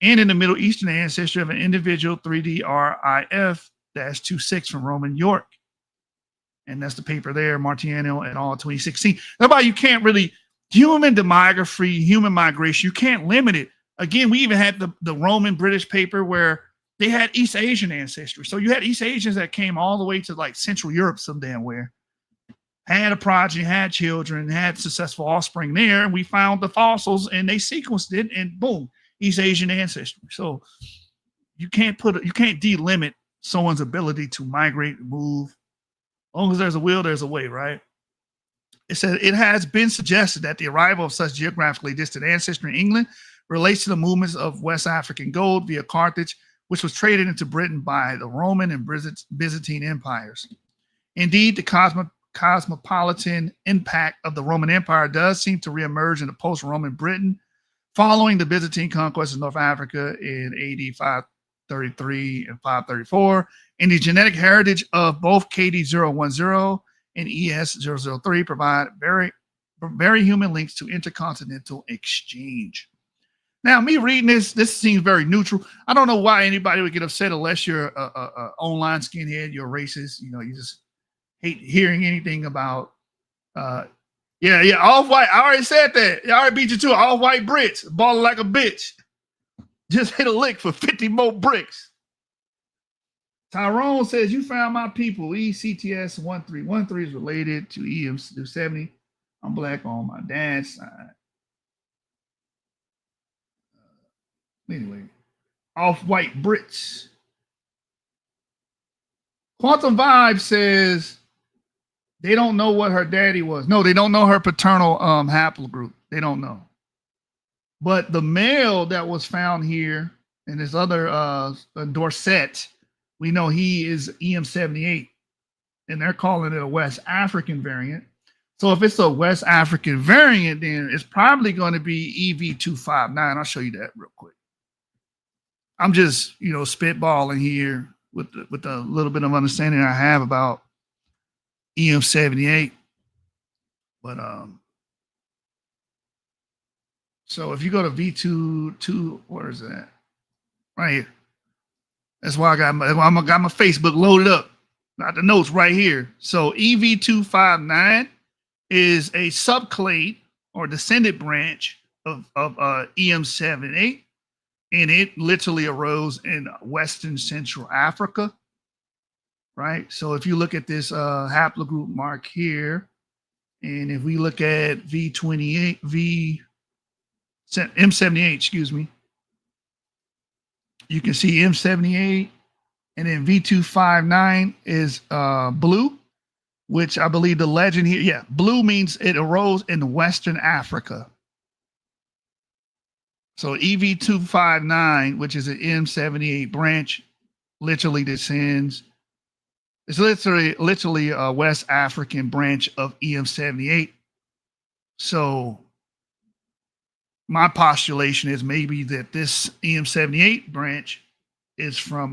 and in the Middle Eastern ancestry of an individual 3DRIF-26 from Roman York. And that's the paper there, Martiano et al. 2016. That's why you can't really, human demography, human migration, you can't limit it. Again, we even had the Roman British paper where they had East Asian ancestry. So you had East Asians that came all the way to like Central Europe some damn where, had a progeny, had children, had successful offspring there, and we found the fossils and they sequenced it, and boom, East Asian ancestry. So you can't delimit someone's ability to migrate, move. As long as there's a will, there's a way, right? It said it has been suggested that the arrival of such geographically distant ancestry in England relates to the movements of West African gold via Carthage, which was traded into Britain by the Roman and Byzantine empires. Indeed, the cosmopolitan impact of the Roman Empire does seem to reemerge in the post-Roman Britain following the Byzantine conquest of North Africa in AD 533 and 534. And the genetic heritage of both KD010 and ES003 provide very human links to intercontinental exchange. Now, me reading this seems very neutral. I don't know why anybody would get upset unless you're a online skinhead, you're racist, you just hate hearing anything about off-white. I already said that. I already beat you to it. Off-white Brits, balling like a bitch. Just hit a lick for 50 more bricks. Tyrone says, you found my people. ECTS 1313 is related to EM270. I'm black on my dad's side. Anyway, off-white Brits. Quantum Vibe says they don't know what her daddy was. No, they don't know her paternal haplogroup. They don't know. But the male that was found here and this other Dorset, we know he is EM78, and they're calling it a West African variant. So if it's a West African variant, then it's probably going to be EV259. I'll show you that real quick. I'm just, spitballing here with the little bit of understanding I have about EM78. But so if you go to V2, where is that? Right here. That's why I got my Facebook loaded up. Got the notes right here. So EV259 is a subclade or descendant branch of EM78, and it literally arose in Western Central Africa. Right. So if you look at this haplogroup mark here, and if we look at M78, excuse me, you can see M78, and then V259 is blue, which I believe the legend here, yeah, blue means it arose in Western Africa. So EV259, which is an M78 branch, literally descends. It's literally a West African branch of EM78. So my postulation is maybe that this EM78 branch is from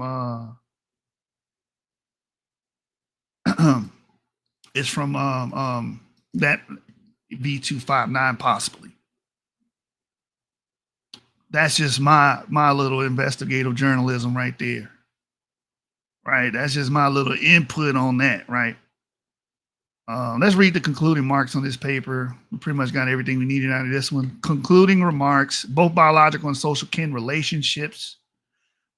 that V259 possibly. That's just my little investigative journalism right there. Right, that's just my little input on that, right? Let's read the concluding remarks on this paper. We pretty much got everything we needed out of this one. Concluding remarks, both biological and social kin relationships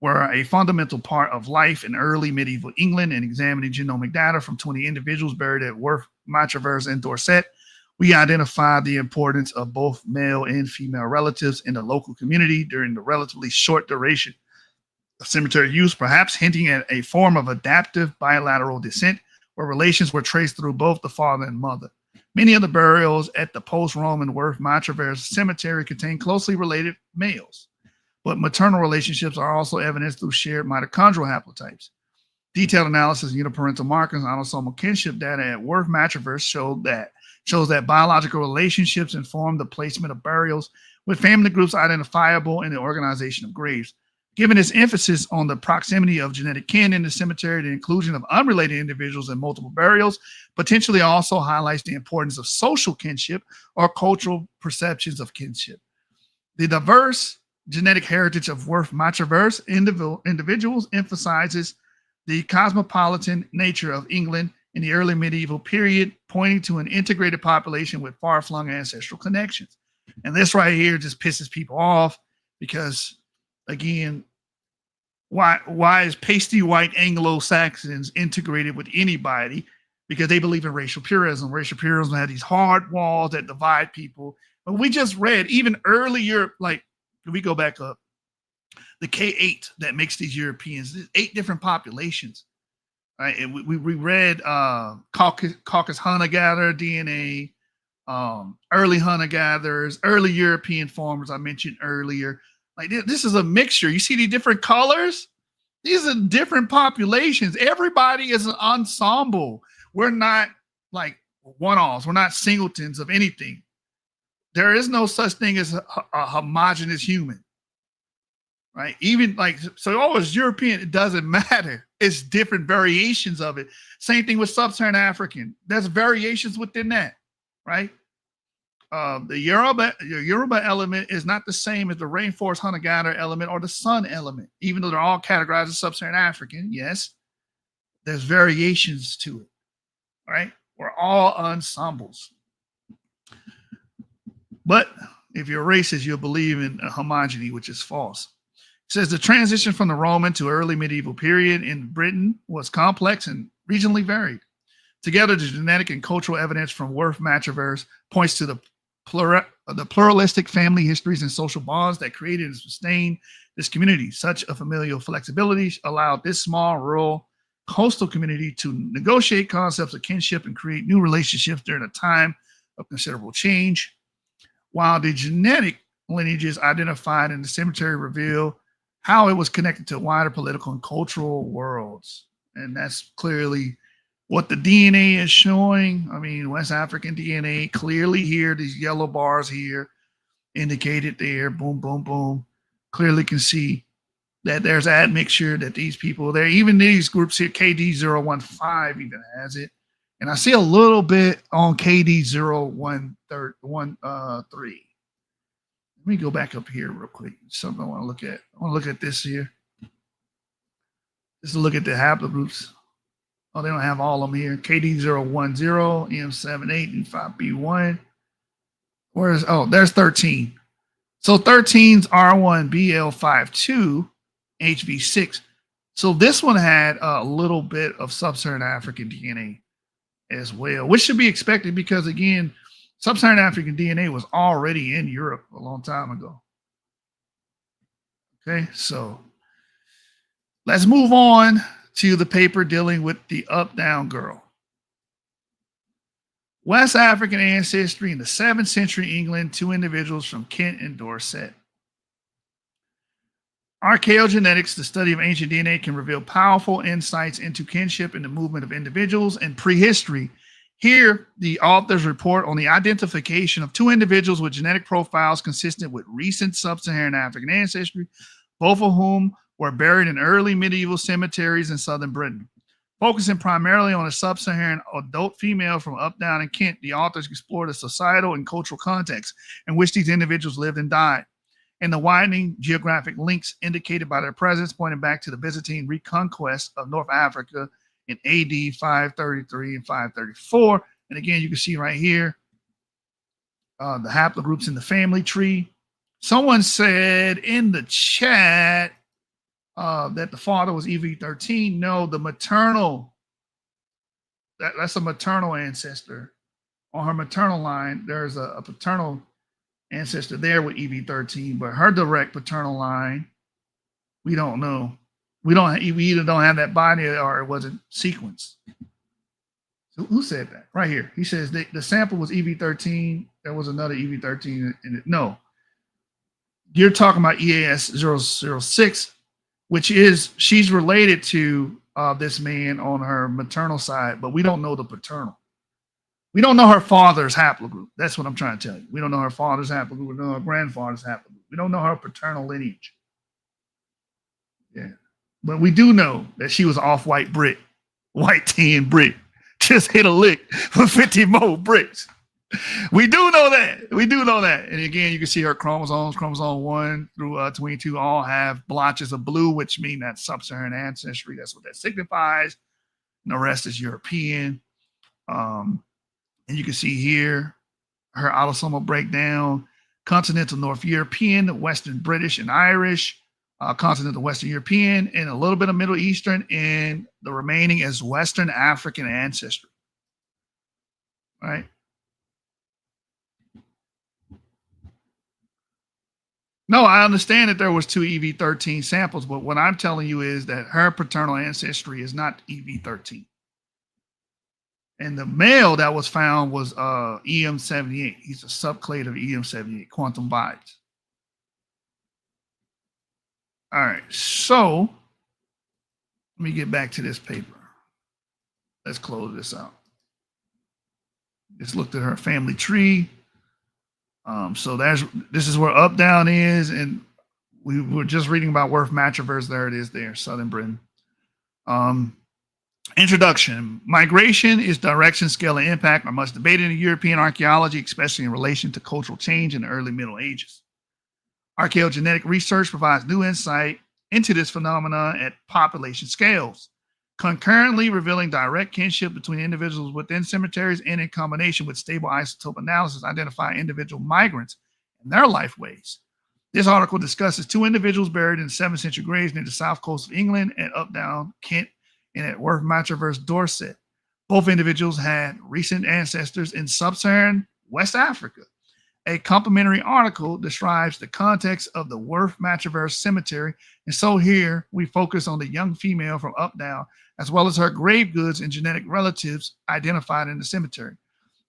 were a fundamental part of life in early medieval England. And examining genomic data from 20 individuals buried at Worth, Matravers, and Dorset, we identified the importance of both male and female relatives in the local community during the relatively short duration of cemetery use, perhaps hinting at a form of adaptive bilateral descent where relations were traced through both the father and mother. Many of the burials at the post-Roman Worth Matravers cemetery contain closely related males, but maternal relationships are also evidenced through shared mitochondrial haplotypes. Detailed analysis of uniparental markers and autosomal kinship data at Worth Matravers shows that biological relationships inform the placement of burials with family groups identifiable in the organization of graves. Given its emphasis on the proximity of genetic kin in the cemetery, the inclusion of unrelated individuals in multiple burials potentially also highlights the importance of social kinship or cultural perceptions of kinship. The diverse genetic heritage of Worth Matravers individuals emphasizes the cosmopolitan nature of England in the early medieval period, pointing to an integrated population with far-flung ancestral connections. And this right here just pisses people off because, again, why is pasty white Anglo-Saxons integrated with anybody? Because they believe in racial purism. Racial purism had these hard walls that divide people. But we just read even earlier, like, if we go back up, the K8 that makes these Europeans, there's 8 different populations, right? And we read Caucasus hunter-gatherer DNA, early hunter-gatherers, early European farmers I mentioned earlier. Like, this is a mixture. You see the different colors? These are different populations. Everybody is an ensemble. We're not like one-offs. We're not singletons of anything. There is no such thing as a homogenous human, right? Even like, so, it's European. It doesn't matter. It's different variations of it. Same thing with Sub-Saharan African. There's variations within that, right? The Yoruba element is not the same as the rainforest hunter-gatherer element or the sun element, even though they're all categorized as Sub-Saharan African. Yes, there's variations to it, right? We're all ensembles. But if you're racist, you'll believe in a homogeny, which is false. It says the transition from the Roman to early medieval period in Britain was complex and regionally varied. Together, the genetic and cultural evidence from Worth Matravers points to the pluralistic family histories and social bonds that created and sustained this community. Such a familial flexibility allowed this small, rural, coastal community to negotiate concepts of kinship and create new relationships during a time of considerable change. While the genetic lineages identified in the cemetery reveal how it was connected to wider political and cultural worlds. And that's clearly what the DNA is showing. I mean, West African DNA clearly here, these yellow bars here indicated there, boom, boom, boom. Clearly can see that there's admixture, that these people there, even these groups here, KD015 even has it. And I see a little bit on KD013. Let me go back up here real quick. Something I want to look at. I want to look at this here. Just look at the haplogroups. Oh, they don't have all of them here. KD010, M78, and 5B1. Where's, oh, there's 13. So 13's R1, BL52, HV6. So this one had a little bit of sub-Saharan African DNA as well, which should be expected because, again, sub-Saharan African DNA was already in Europe a long time ago. Okay, so let's move on to the paper dealing with the up-down girl. West African ancestry in the 7th century England, 2 individuals from Kent and Dorset. Archaeogenetics, the study of ancient DNA, can reveal powerful insights into kinship and the movement of individuals and prehistory. Here, the authors report on the identification of 2 individuals with genetic profiles consistent with recent sub-Saharan African ancestry, both of whom were buried in early medieval cemeteries in southern Britain. Focusing primarily on a sub-Saharan adult female from Updown in Kent, the authors explored the societal and cultural context in which these individuals lived and died, and the widening geographic links indicated by their presence, pointing back to the Byzantine reconquest of North Africa in AD 533 and 534. And again, you can see right here the haplogroups in the family tree. Someone said in the chat that the father was EV13. No, the maternal, that's a maternal ancestor. On her maternal line, there's a paternal ancestor there with EV13, but her direct paternal line, we don't know. We either don't have that body or it wasn't sequenced. So who said that? Right here. He says the sample was EV13. There was another EV13 in it. No. You're talking about EAS 006, which is, she's related to this man on her maternal side, but we don't know the paternal. We don't know her father's haplogroup. That's what I'm trying to tell you. We don't know her father's haplogroup. We don't know her grandfather's haplogroup. We don't know her paternal lineage. Yeah. But we do know that she was off-white Brit, white tan Brit. Just hit a lick for 50 more bricks. We do know that. We do know that. And again, you can see her chromosomes, chromosome 1 through 22, all have blotches of blue, which mean that's sub-Saharan ancestry. That's what that signifies. And the rest is European. And you can see here her autosomal breakdown: continental North European, Western British and Irish, continental Western European, and a little bit of Middle Eastern, and the remaining is Western African ancestry. Right? No, I understand that there was 2 EV13 samples, but what I'm telling you is that her paternal ancestry is not EV13. And the male that was found was EM78. He's a subclade of EM78, quantum vibes. All right, so let me get back to this paper. Let's close this out. Just looked at her family tree. So this is where Up Down is, and we were just reading about Worth Matravers. There it is there, Southern Britain. Introduction. Migration is direction, scale, and impact are much debated in European archaeology, especially in relation to cultural change in the early Middle Ages. Archaeogenetic research provides new insight into this phenomenon at population scales, concurrently revealing direct kinship between individuals within cemeteries and in combination with stable isotope analysis identify individual migrants and their lifeways. This article discusses 2 individuals buried in 7th century graves near the south coast of England at Updown, Kent, and at Worth Matravers, Dorset. Both individuals had recent ancestors in sub-Saharan West Africa. A complementary article describes the context of the Worth Matravers Cemetery, and so here we focus on the young female from Updown, as well as her grave goods and genetic relatives identified in the cemetery.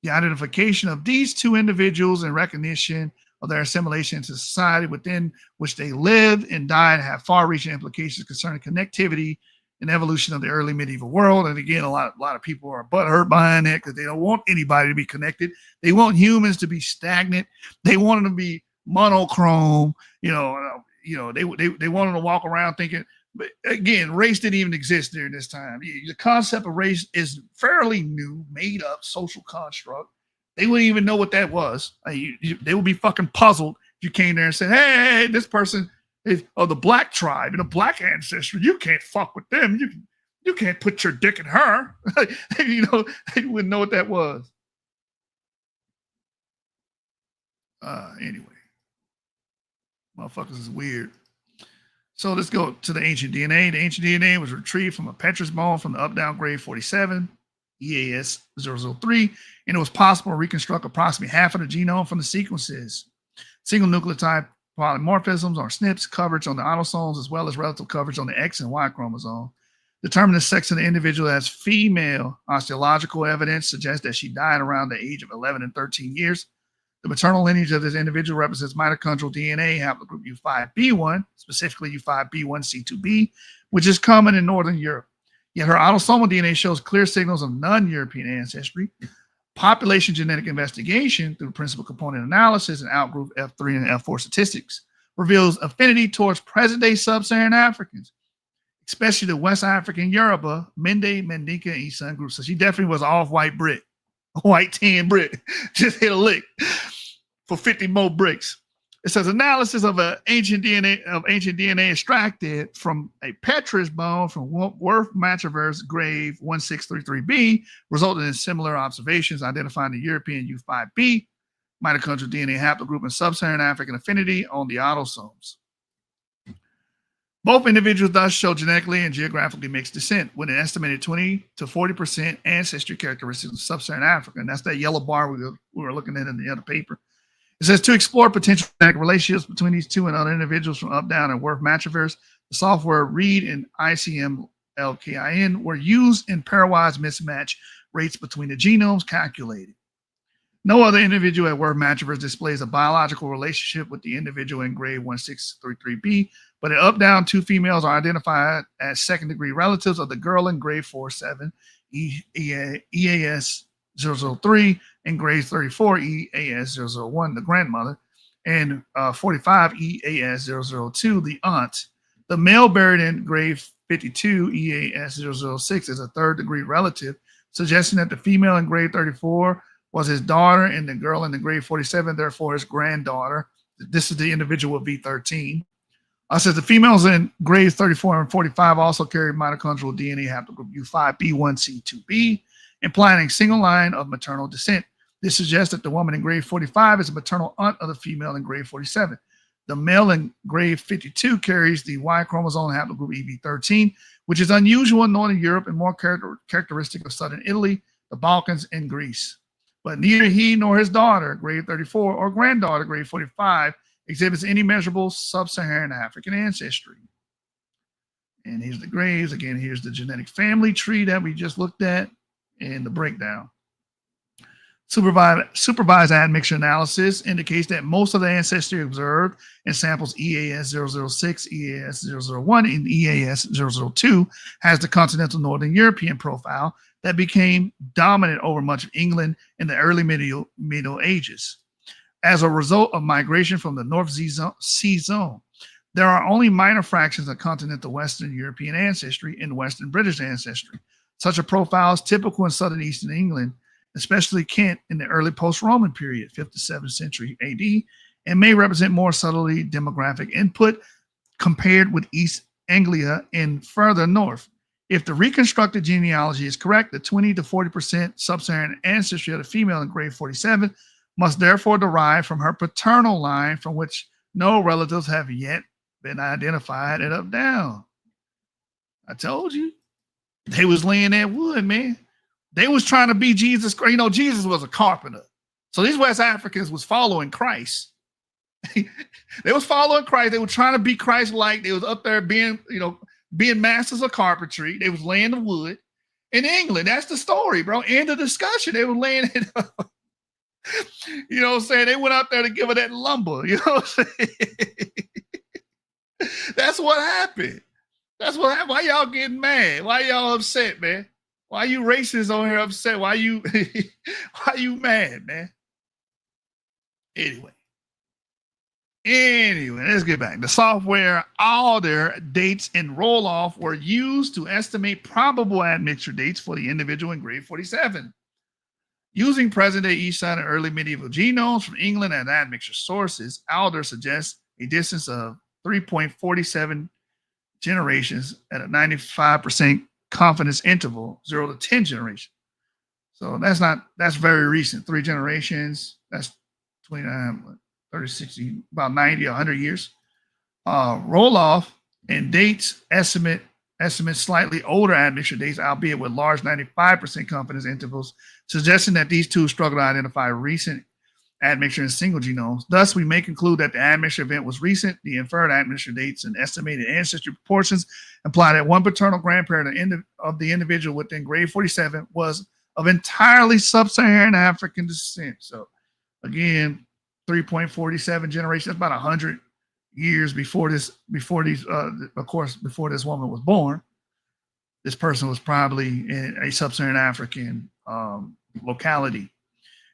The identification of these 2 individuals and recognition of their assimilation into society within which they lived and died have far-reaching implications concerning connectivity an evolution of the early medieval world. And again, a lot of people are butthurt behind that because they don't want anybody to be connected. They want humans to be stagnant. They want them to be monochrome. They want them to walk around thinking. But again, race didn't even exist during this time. The concept of race is fairly new, made up social construct. They wouldn't even know what that was. They would be fucking puzzled if you came there and said, hey, this person is of the black tribe and a black ancestry. You can't fuck with them. You can't put your dick in her. They wouldn't know what that was. Anyway, motherfuckers is weird. So let's go to the ancient DNA. The ancient DNA was retrieved from a petrous bone from the up-down grade 47, EAS 003, and it was possible to reconstruct approximately half of the genome from the sequences. Single nucleotide polymorphisms, or SNPs, coverage on the autosomes, as well as relative coverage on the X and Y chromosome. Determine the sex of the individual as female. Osteological evidence suggests that she died around the age of 11 and 13 years. The maternal lineage of this individual represents mitochondrial DNA, haplogroup U5B1, specifically U5B1C2B, which is common in Northern Europe. Yet her autosomal DNA shows clear signals of non-European ancestry. Population genetic investigation through principal component analysis and outgroup F3 and F4 statistics reveals affinity towards present-day sub-Saharan Africans, especially the West African Yoruba, Mende, Mandinka, and Isan groups. So she definitely was off-white Brit. White tan Brit, just hit a lick for 50 more bricks. It says analysis of ancient DNA extracted from a petrous bone from Worth Matraverse grave 1633B resulted in similar observations identifying the European U5B mitochondrial DNA haplogroup and sub-Saharan African affinity on the autosomes. Both individuals thus show genetically and geographically mixed descent with an estimated 20 to 40% ancestry characteristics of sub-Saharan Africa. And that's that yellow bar we were looking at in the other paper. It says to explore potential genetic relationships between these two and other individuals from Up, Down, and Worth Matraverse, the software READ and ICM-LKIN were used in pairwise mismatch rates between the genomes calculated. No other individual at Worth Matraverse displays a biological relationship with the individual in grade 1633B, but at Up, Down, two females are identified as second-degree relatives of the girl in grade 47, EAS 003, and grade 34, EAS 001, the grandmother, and 45, EAS 002, the aunt. The male buried in grade 52, EAS 006, is a third-degree relative, suggesting that the female in grade 34 was his daughter and the girl in the grade 47, therefore his granddaughter. This is the individual with V13. Says the females in grades 34 and 45 also carry mitochondrial DNA haplogroup U5B1C2B, implying a single line of maternal descent. This suggests that the woman in grade 45 is a maternal aunt of the female in grade 47. The male in grade 52 carries the Y chromosome haplogroup EB13, which is unusual in Northern Europe and more characteristic of Southern Italy, the Balkans, and Greece. But neither he nor his daughter, grade 34, or granddaughter, grade 45, exhibits any measurable sub-Saharan African ancestry. And here's the graves. Again, here's the genetic family tree that we just looked at and the breakdown. Supervised admixture analysis indicates that most of the ancestry observed in samples EAS 006, EAS 001, and EAS 002 has the continental Northern European profile that became dominant over much of England in the early Middle Ages. As a result of migration from the North Sea Zone, there are only minor fractions of continental Western European ancestry and Western British ancestry. Such a profile is typical in southern Eastern England, especially Kent in the early post-Roman period, 5th to 7th century AD, and may represent more subtly demographic input compared with East Anglia and further north. If the reconstructed genealogy is correct, the 20 to 40% sub-Saharan ancestry of the female in grade 47 must therefore derive from her paternal line, from which no relatives have yet been identified at Up, Down. I told you. They was laying that wood, man. They was trying to be Jesus. Jesus was a carpenter. So these West Africans was following Christ. They was following Christ. They were trying to be Christ-like. They was up there being masters of carpentry. They was laying the wood. In England, that's the story, bro. End of discussion. They were laying it up. You know what I'm saying? They went out there to give her that lumber. You know what I'm saying? That's what happened. That's what happened. Why y'all getting mad? Why y'all upset, man? Why you racist on here upset? Why you why you mad, man? Anyway, let's get back. The software Alder dates and roll-off were used to estimate probable admixture dates for the individual in grade 47. Using present-day East Side and early medieval genomes from England as admixture sources, Alder suggests a distance of 3.47 generations at a 95% confidence interval, 0 to 10 generations. So that's very recent. 3 generations, that's 29, 30, 60, about 90, 100 years. Roll off and dates estimate slightly older admixture dates, albeit with large 95% confidence intervals, suggesting that these two struggle to identify recent admixture in single genomes. Thus, we may conclude that the admixture event was recent. The inferred admixture dates and estimated ancestry proportions imply that one paternal grandparent of the individual within grade 47 was of entirely sub-Saharan African descent. So, again, 3.47 generations, that's about 100 years before this woman was born. This person was probably in a sub-Saharan African locality.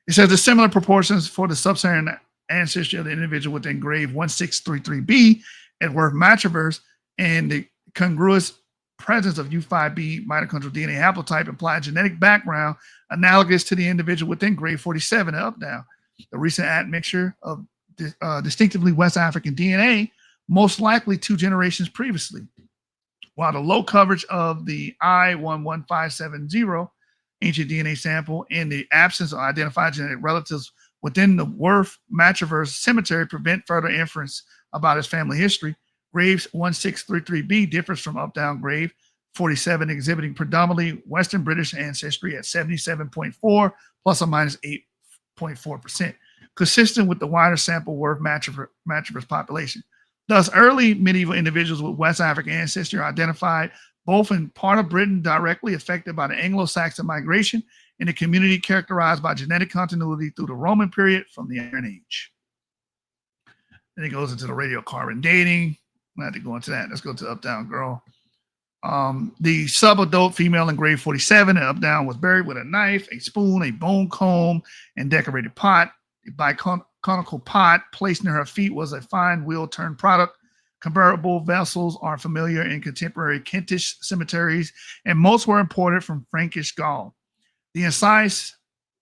It says the similar proportions for the sub-Saharan ancestry of the individual within grave 1633b at Worth Matravers and the congruous presence of U5b mitochondrial DNA haplotype imply a genetic background analogous to the individual within grade 47 and up down. The recent admixture of distinctively West African DNA, most likely 2 generations previously. While the low coverage of the I11570 ancient DNA sample and the absence of identified genetic relatives within the Worth Matravers cemetery prevent further inference about his family history, Graves 1633b differs from up-down grave 47, exhibiting predominantly Western British ancestry at 77.4 plus or minus 8.4%, consistent with the wider sample Worth Matravers population. Thus, early medieval individuals with West African ancestry are identified both in part of Britain directly affected by the Anglo-Saxon migration and a community characterized by genetic continuity through the Roman period from the Iron Age. Then it goes into the radiocarbon dating. I'm not to go into that. Let's go to Up-Down Girl. The sub-adult female in grade 47 and Up-Down was buried with a knife, a spoon, a bone comb, and decorated pot. The biconical pot placed near her feet was a fine wheel-turned product. Comparable vessels are familiar in contemporary Kentish cemeteries, and most were imported from Frankish Gaul. The incised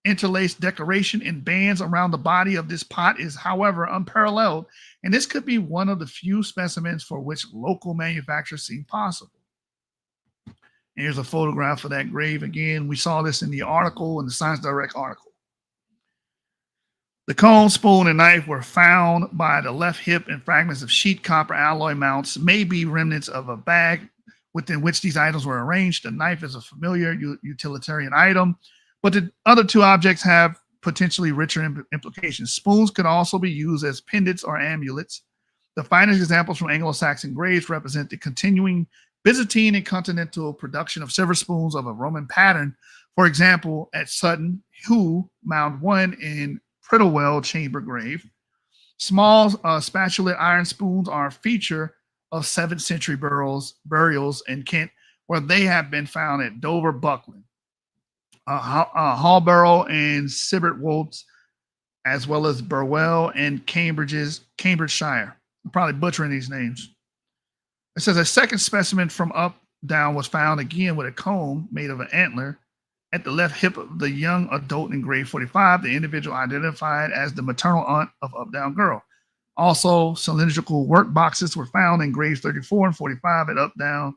interlaced decoration in bands around the body of this pot is, however, unparalleled, and this could be one of the few specimens for which local manufacture seem possible. And here's a photograph of that grave. Again, we saw this in the article, in the Science Direct article. The comb, spoon, and knife were found by the left hip and fragments of sheet copper alloy mounts, may be remnants of a bag within which these items were arranged. The knife is a familiar utilitarian item, but the other 2 objects have potentially richer implications. Spoons could also be used as pendants or amulets. The finest examples from Anglo-Saxon graves represent the continuing Byzantine and continental production of silver spoons of a Roman pattern. For example, at Sutton Hoo, Mound 1 in Prittlewell chamber grave. Small spatulate iron spoons are a feature of 7th century burials in Kent, where they have been found at Dover Buckland, Hallbarrow and Sibbertwolds, as well as Burwell and Cambridgeshire. I'm probably butchering these names. It says a second specimen from up down was found again with a comb made of an antler at the left hip of the young adult in grade 45, the individual identified as the maternal aunt of Up-Down Girl. Also, cylindrical work boxes were found in graves 34 and 45 at Up-Down.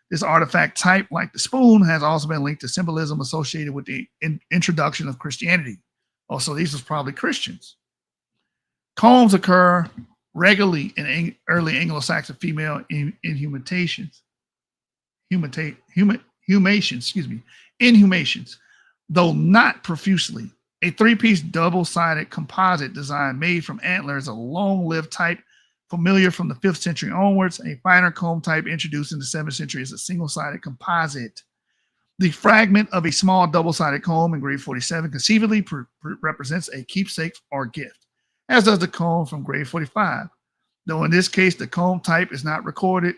This artifact type, like the spoon, has also been linked to symbolism associated with the introduction of Christianity. Also, these was probably Christians. Combs occur regularly in early Anglo-Saxon female inhumations, though not profusely. A 3-piece double-sided composite design made from antler is a long-lived type familiar from the 5th century onwards. A finer comb type introduced in the 7th century is a single-sided composite. The fragment of a small double-sided comb in grade 47 conceivably represents a keepsake or gift, as does the comb from grade 45. Though in this case, the comb type is not recorded,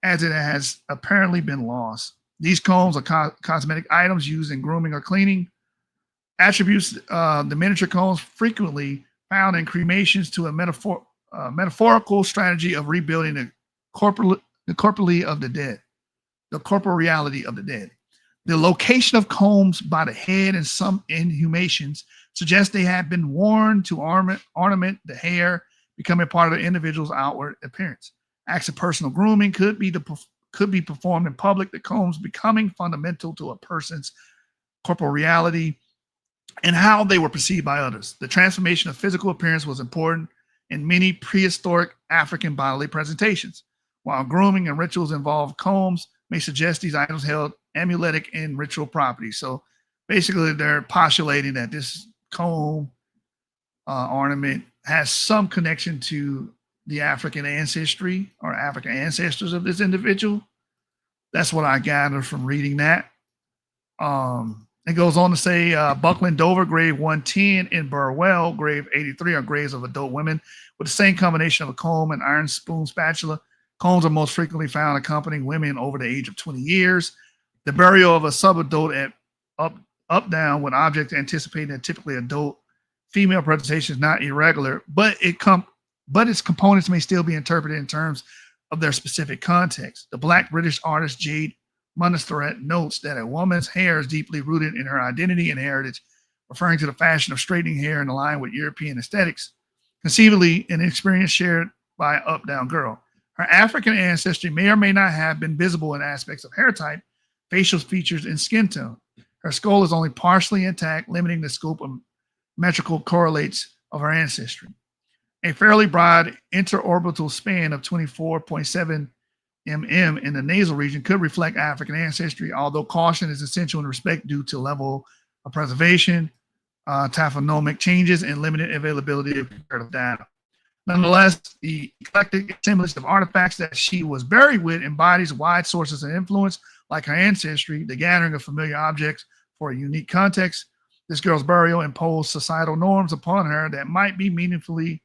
as it has apparently been lost. These combs are cosmetic items used in grooming or cleaning. Attributes the miniature combs frequently found in cremations to a metaphorical strategy of rebuilding the corporally of the dead, the corporeality of the dead. The location of combs by the head in some inhumations suggests they had been worn to ornament the hair, becoming part of the individual's outward appearance. Acts of personal grooming could be performed in public, the combs becoming fundamental to a person's corporeality and how they were perceived by others. The transformation of physical appearance was important in many prehistoric African bodily presentations. While grooming and rituals involved combs, may suggest these items held amuletic and ritual properties. So basically, they're postulating that this comb ornament has some connection to the African ancestry or African ancestors of this individual. That's what I gathered from reading that. It goes on to say Buckland Dover, grave 110, in Burwell, grave 83, are graves of adult women with the same combination of a comb and iron spoon spatula. Combs are most frequently found accompanying women over the age of 20 years. The burial of a subadult at up down with objects anticipating a typically adult female presentation is not irregular, but its components may still be interpreted in terms of their specific context. The Black British artist Jade Montserrat notes that a woman's hair is deeply rooted in her identity and heritage, referring to the fashion of straightening hair in line with European aesthetics, conceivably an experience shared by an up-down girl. Her African ancestry may or may not have been visible in aspects of hair type, facial features, and skin tone. Her skull is only partially intact, limiting the scope of metrical correlates of her ancestry. A fairly broad interorbital span of 24.7 mm in the nasal region could reflect African ancestry, although caution is essential in respect due to level of preservation, taphonomic changes, and limited availability of comparative data. Nonetheless, the eclectic assemblage of artifacts that she was buried with embodies wide sources of influence, like her ancestry, the gathering of familiar objects for a unique context. This girl's burial imposed societal norms upon her that might be meaningfully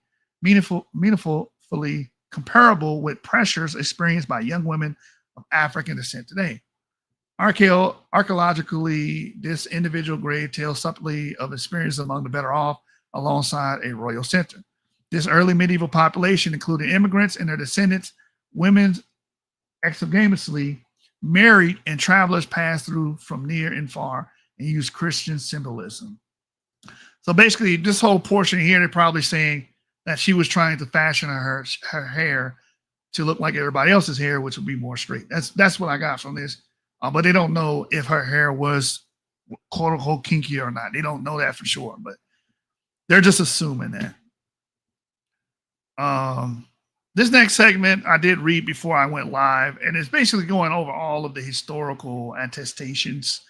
comparable with pressures experienced by young women of African descent today. Archaeologically, this individual grave tells subtly of experiences among the better off alongside a royal center. This early medieval population included immigrants and their descendants, women exogamously married, and travelers passed through from near and far and used Christian symbolism. So basically, this whole portion here, they're probably saying that she was trying to fashion her hair to look like everybody else's hair, which would be more straight. That's what I got from this. But they don't know if her hair was quote unquote kinky or not. They don't know that for sure, but they're just assuming that. This next segment I did read before I went live, and it's basically going over all of the historical attestations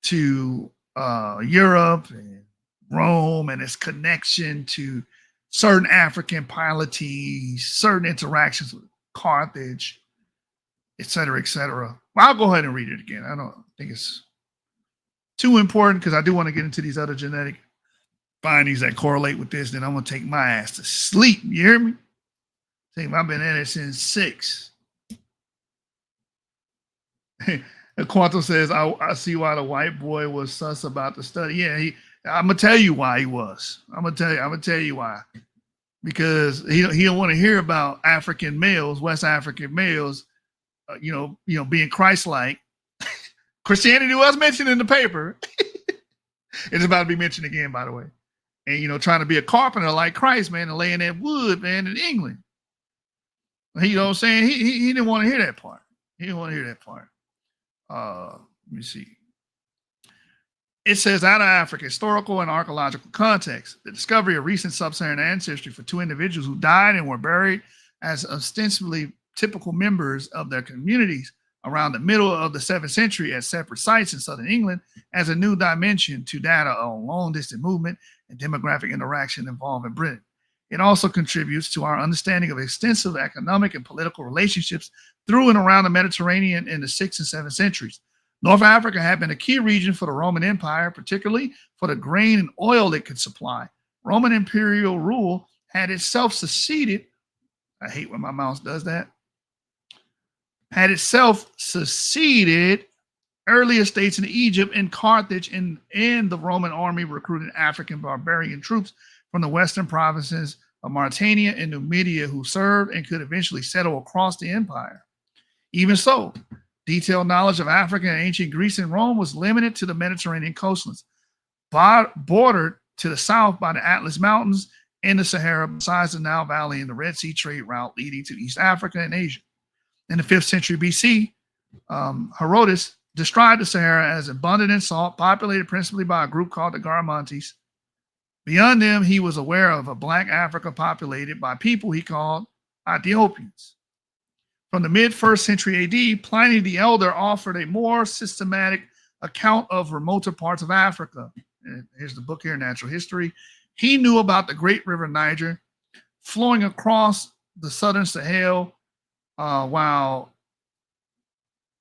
to Europe and Rome and its connection to certain African polities, certain interactions with Carthage, et cetera, et cetera. Well, I'll go ahead and read it again. I don't think it's too important because I do want to get into these other genetic findings that correlate with this. Then I'm going to take my ass to sleep. You hear me? I've been at it since 6. Quantum says, I see why the white boy was sus about the study. Yeah, I'm gonna tell you why he was. I'm gonna tell you why. Because he don't want to hear about African males, West African males, being Christ-like. Christianity was mentioned in the paper. It's about to be mentioned again, by the way. And trying to be a carpenter like Christ, man, and laying that wood, man, in England. You know what I'm saying? He didn't want to hear that part. He didn't want to hear that part. Let me see. It says, out of Africa, historical and archaeological context, the discovery of recent sub-Saharan ancestry for 2 individuals who died and were buried as ostensibly typical members of their communities around the middle of the 7th century at separate sites in southern England adds a new dimension to data on long-distance movement and demographic interaction involving Britain. It also contributes to our understanding of extensive economic and political relationships through and around the Mediterranean in the 6th and 7th centuries. North Africa had been a key region for the Roman Empire, particularly for the grain and oil it could supply. Roman imperial rule had itself succeeded. I hate when my mouse does that. had itself succeeded earlier states in Egypt and Carthage, and the Roman army recruited African barbarian troops from the western provinces of Mauritania and Numidia who served and could eventually settle across the empire. Even so, detailed knowledge of Africa and ancient Greece and Rome was limited to the Mediterranean coastlands, bordered to the south by the Atlas Mountains and the Sahara, besides the Nile Valley and the Red Sea trade route leading to East Africa and Asia. In the 5th century BC, Herodotus described the Sahara as abundant in salt, populated principally by a group called the Garamantes. Beyond them, he was aware of a black Africa populated by people he called Ethiopians. From the mid-1st century AD, Pliny the Elder offered a more systematic account of remoter parts of Africa. And here's the book here, Natural History. He knew about the great river Niger flowing across the southern Sahel, while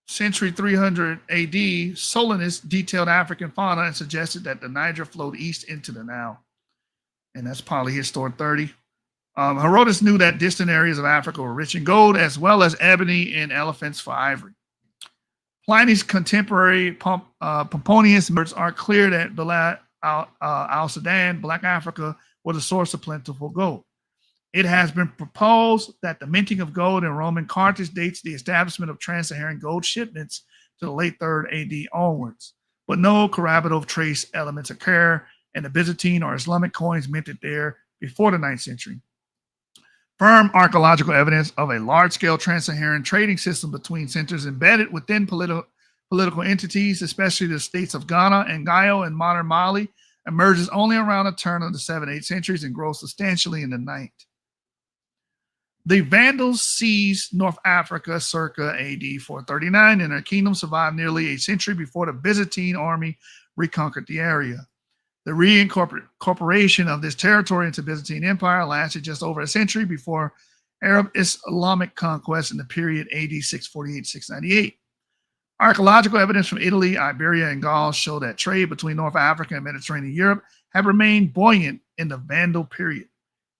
century 300 AD, Solinus detailed African fauna and suggested that the Niger flowed east into the Nile. And that's Polyhistor 30. Herodotus knew that distant areas of Africa were rich in gold, as well as ebony and elephants for ivory. Pliny's contemporary Pomponius are clear that Al-Sudan, Black Africa, was a source of plentiful gold. It has been proposed that the minting of gold in Roman Carthage dates the establishment of trans-Saharan gold shipments to the late 3rd AD onwards, but no corroborative trace elements occur, and the Byzantine or Islamic coins minted there before the 9th century. Firm archaeological evidence of a large-scale trans-Saharan trading system between centers embedded within political entities, especially the states of Ghana and Gayo and modern Mali, emerges only around the turn of the 7th, 8th centuries and grows substantially in the 9th. The Vandals seized North Africa circa AD 439, and their kingdom survived nearly a century before the Byzantine army reconquered the area. The reincorporation of this territory into Byzantine Empire lasted just over a century before Arab Islamic conquest in the period AD 648-698. Archaeological evidence from Italy, Iberia, and Gaul show that trade between North Africa and Mediterranean Europe had remained buoyant in the Vandal period.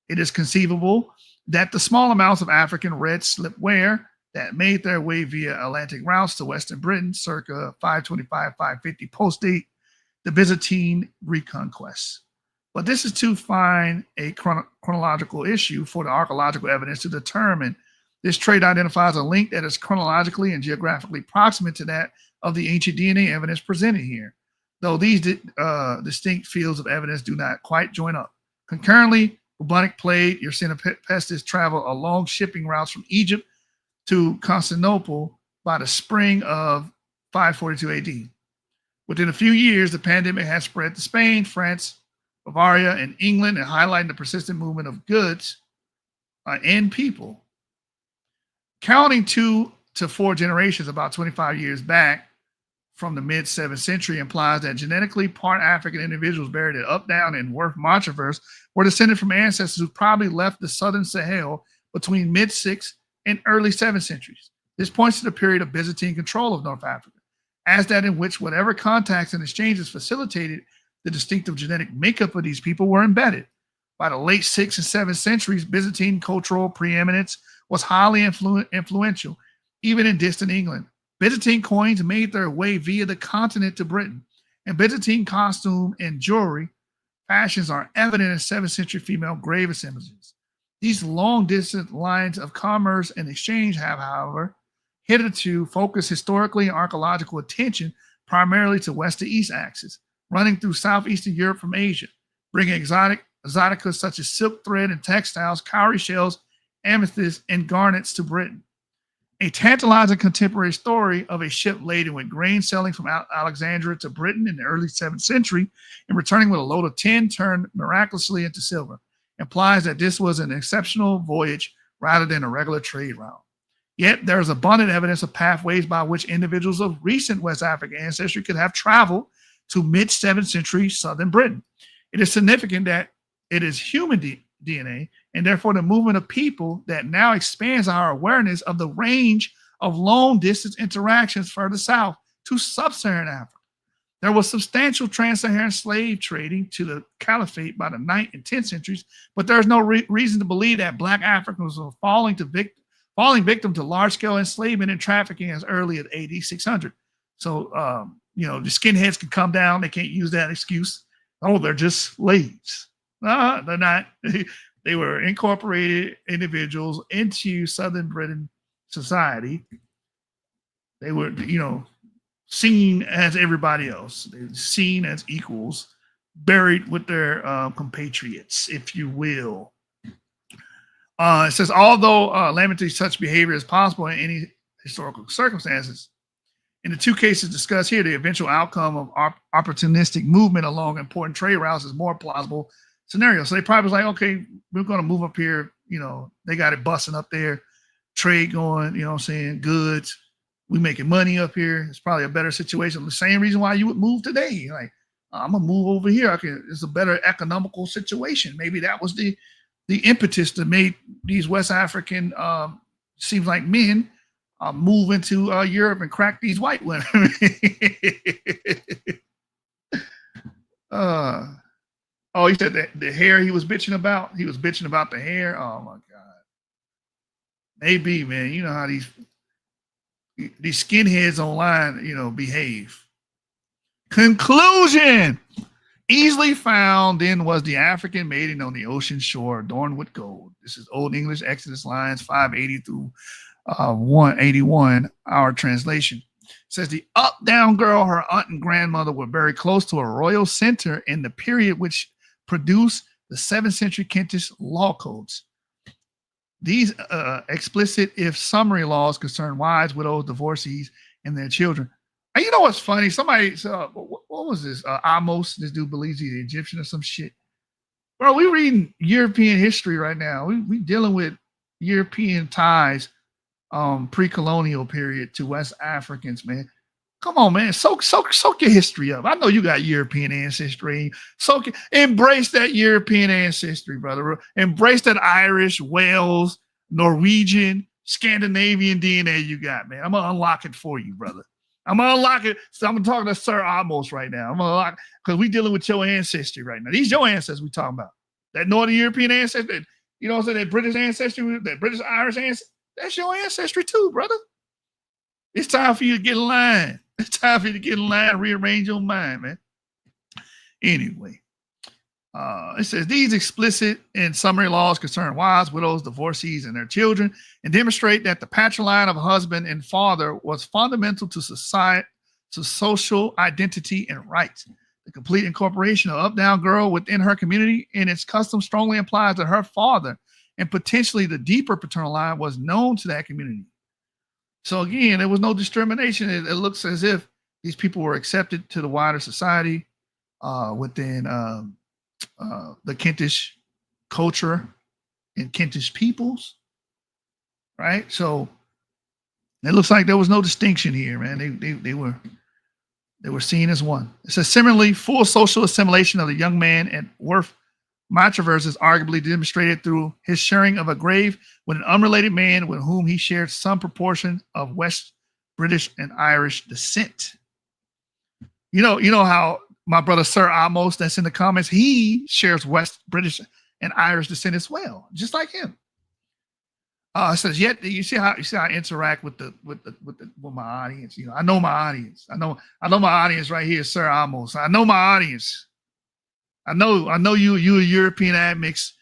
It is conceivable that the small amounts of African red slipware that made their way via Atlantic routes to Western Britain circa 525-550 post-date the Byzantine reconquest. But this is too fine a chronological issue for the archaeological evidence to determine. This trade identifies a link that is chronologically and geographically proximate to that of the ancient DNA evidence presented here, though these distinct fields of evidence do not quite join up. Concurrently, bubonic plague, Yersinia pestis traveled along shipping routes from Egypt to Constantinople by the spring of 542 AD. Within a few years, the pandemic has spread to Spain, France, Bavaria, and England, and highlighting the persistent movement of goods and people. Counting 2 to 4 generations, about 25 years back from the mid-7th century, implies that genetically part African individuals buried at Up, Down, and Worth Montraverse were descended from ancestors who probably left the southern Sahel between mid-6th and early 7th centuries. This points to the period of Byzantine control of North Africa, as that in which whatever contacts and exchanges facilitated the distinctive genetic makeup of these people were embedded. By the late 6th and 7th centuries, Byzantine cultural preeminence was highly influential, even in distant England. Byzantine coins made their way via the continent to Britain, and Byzantine costume and jewelry fashions are evident in 7th century female grave assemblages. These long-distance lines of commerce and exchange have, however, hitherto focused historically and archaeological attention primarily to west to east axis, running through southeastern Europe from Asia, bringing exotica such as silk thread and textiles, cowrie shells, amethysts, and garnets to Britain. A tantalizing contemporary story of a ship laden with grain sailing from Alexandria to Britain in the early 7th century and returning with a load of tin turned miraculously into silver implies that this was an exceptional voyage rather than a regular trade route. Yet there is abundant evidence of pathways by which individuals of recent West African ancestry could have traveled to mid-7th century southern Britain. It is significant that it is human DNA, and therefore the movement of people that now expands our awareness of the range of long-distance interactions further south to sub-Saharan Africa. There was substantial trans-Saharan slave trading to the Caliphate by the 9th and 10th centuries, but there is no reason to believe that Black Africans were falling falling victim to large-scale enslavement and trafficking as early as AD 600. So, the skinheads can come down. They can't use that excuse. Oh, they're just slaves. No, they're not. They were incorporated individuals into Southern Britain society. They were, seen as everybody else. They were seen as equals, buried with their compatriots, if you will. It says, although lamenting such behavior is possible in any historical circumstances, in the two cases discussed here, the eventual outcome of opportunistic movement along important trade routes is more plausible scenario. So they probably was like, okay, we're going to move up here. They got it busting up there, trade going, goods. We making money up here. It's probably a better situation. The same reason why you would move today. Like, I'm going to move over here. It's a better economical situation. Maybe that was the impetus that made these West African, seems like men, move into Europe and crack these white women. He said that the hair he was bitching about. He was bitching about the hair. Oh my God. Maybe, man. You know how these skinheads online, behave. Conclusion. Easily found then was the African maiden on the ocean shore adorned with gold. This is Old English Exodus lines 580 through 181, our translation. It says the up-down girl, her aunt and grandmother were very close to a royal center in the period which produced the 7th century Kentish law codes. These explicit, if summary laws concern wives, widows, divorcees, and their children. And you know what's funny? Somebody, what was this? Amos, this dude believes he's Egyptian or some shit. Bro, we reading European history right now. We dealing with European ties, pre-colonial period to West Africans, man. Come on, man. Soak your history up. I know you got European ancestry. Embrace that European ancestry, brother. Embrace that Irish, Wales, Norwegian, Scandinavian DNA you got, man. I'm gonna unlock it for you, brother. I'm gonna unlock it. So I'm talking to Sir Amos right now. I'm gonna unlock because we dealing with your ancestry right now. These your ancestors we talking about. That Northern European ancestry, you know what I'm saying? That British ancestry, that British Irish ancestry, that's your ancestry too, brother. It's time for you to get in line. It's time for you to get in line and rearrange your mind, man. Anyway, it says these explicit and summary laws concern wives, widows, divorcees, and their children, and demonstrate that the patriline of husband and father was fundamental to society, to social identity and rights. The complete incorporation of up-down girl within her community and its custom strongly implies that her father and potentially the deeper paternal line was known to that community. So again, there was no discrimination. It looks as if these people were accepted to the wider society within the Kentish culture and Kentish peoples, right? So it looks like there was no distinction here, man. They were seen as one. It says similarly, full social assimilation of the young man at Worth Matravers is arguably demonstrated through his sharing of a grave with an unrelated man with whom he shared some proportion of West British and Irish descent. You know how my brother Sir Amos, that's in the comments, he shares West British and Irish descent as well, just like him. It says, yet you see how I interact with my audience. I know my audience. I know my audience right here, Sir Amos. I know my audience. I know you a European admix.